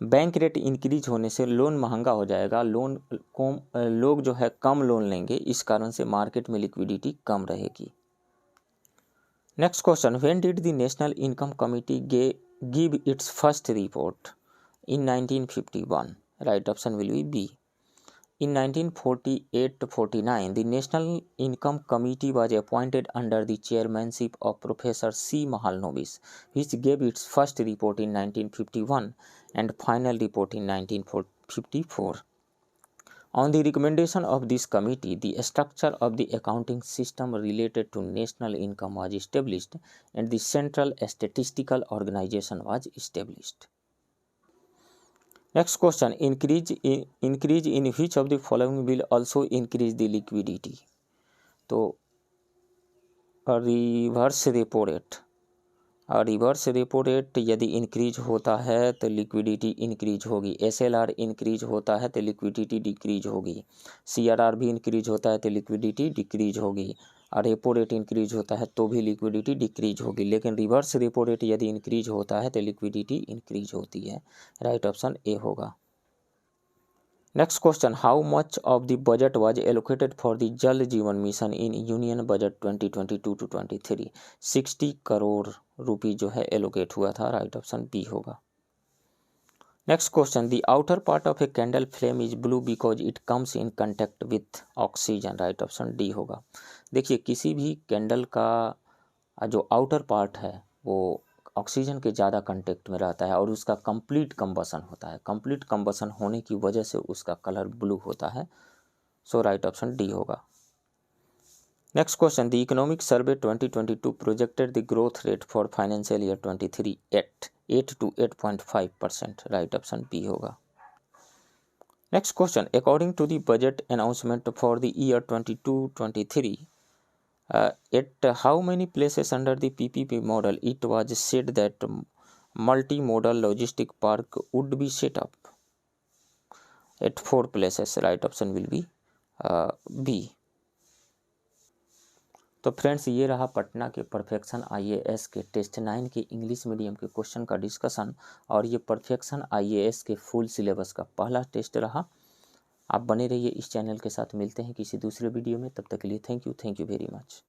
बैंक रेट इंक्रीज होने से लोन महंगा हो जाएगा, लोग जो है कम लोन लेंगे, इस कारण से मार्केट में लिक्विडिटी कम रहेगी। Next question, when did the national income committee give its first report? In 1951. Right option will be B. In 1948-49, the National Income Committee was appointed under the chairmanship of Professor C. Mahalanobis, which gave its first report in 1951 and final report in 1954. On the recommendation of this committee, the structure of the accounting system related to national income was established and the Central Statistical Organization was established. Next question, increase in which of the following will also increase the liquidity? तो reverse repo rate, reverse repo rate यदि increase होता है तो liquidity increase होगी। SLR increase होता है तो liquidity decrease होगी। CRR भी इंक्रीज होता है तो लिक्विडिटी डिक्रीज होगी। और रेपो रेट इंक्रीज होता है तो भी लिक्विडिटी डिक्रीज होगी। लेकिन रिवर्स रेपो रेट यदि इंक्रीज होता है तो लिक्विडिटी इंक्रीज होती है। राइट ऑप्शन ए होगा। Next question, how much of the budget was allocated for the Jal Jeevan mission in union budget 2022-23? 60 crore रुपये जो है एलोकेट हुआ था। राइट ऑप्शन बी होगा। Next question, the outer part of a candle flame is blue because it comes in contact with oxygen. Right option D होगा। देखिए, किसी भी कैंडल का जो आउटर पार्ट है वो ऑक्सीजन के ज़्यादा कंटेक्ट में रहता है और उसका कंप्लीट कंबसन होता है। कंप्लीट कंबसन होने की वजह से उसका कलर ब्लू होता है। सो राइट ऑप्शन डी होगा। Next question, the economic survey 2022 projected the growth rate for financial year 23 8 to 8.5%। Right option B होगा। Next question, according to the budget announcement for the year 22-23 at how many places under the PPP model it was said that multimodal logistic park would be set up? At 4 places. Right option will be B. तो friends, ये रहा पटना के perfection IAS के test 9 के English medium के question का discussion, और ये परफेक्शन IAS के फुल सिलेबस का पहला टेस्ट रहा। आप बने रहिए इस चैनल के साथ। मिलते हैं किसी दूसरे वीडियो में, तब तक के लिए थैंक यू वेरी मच।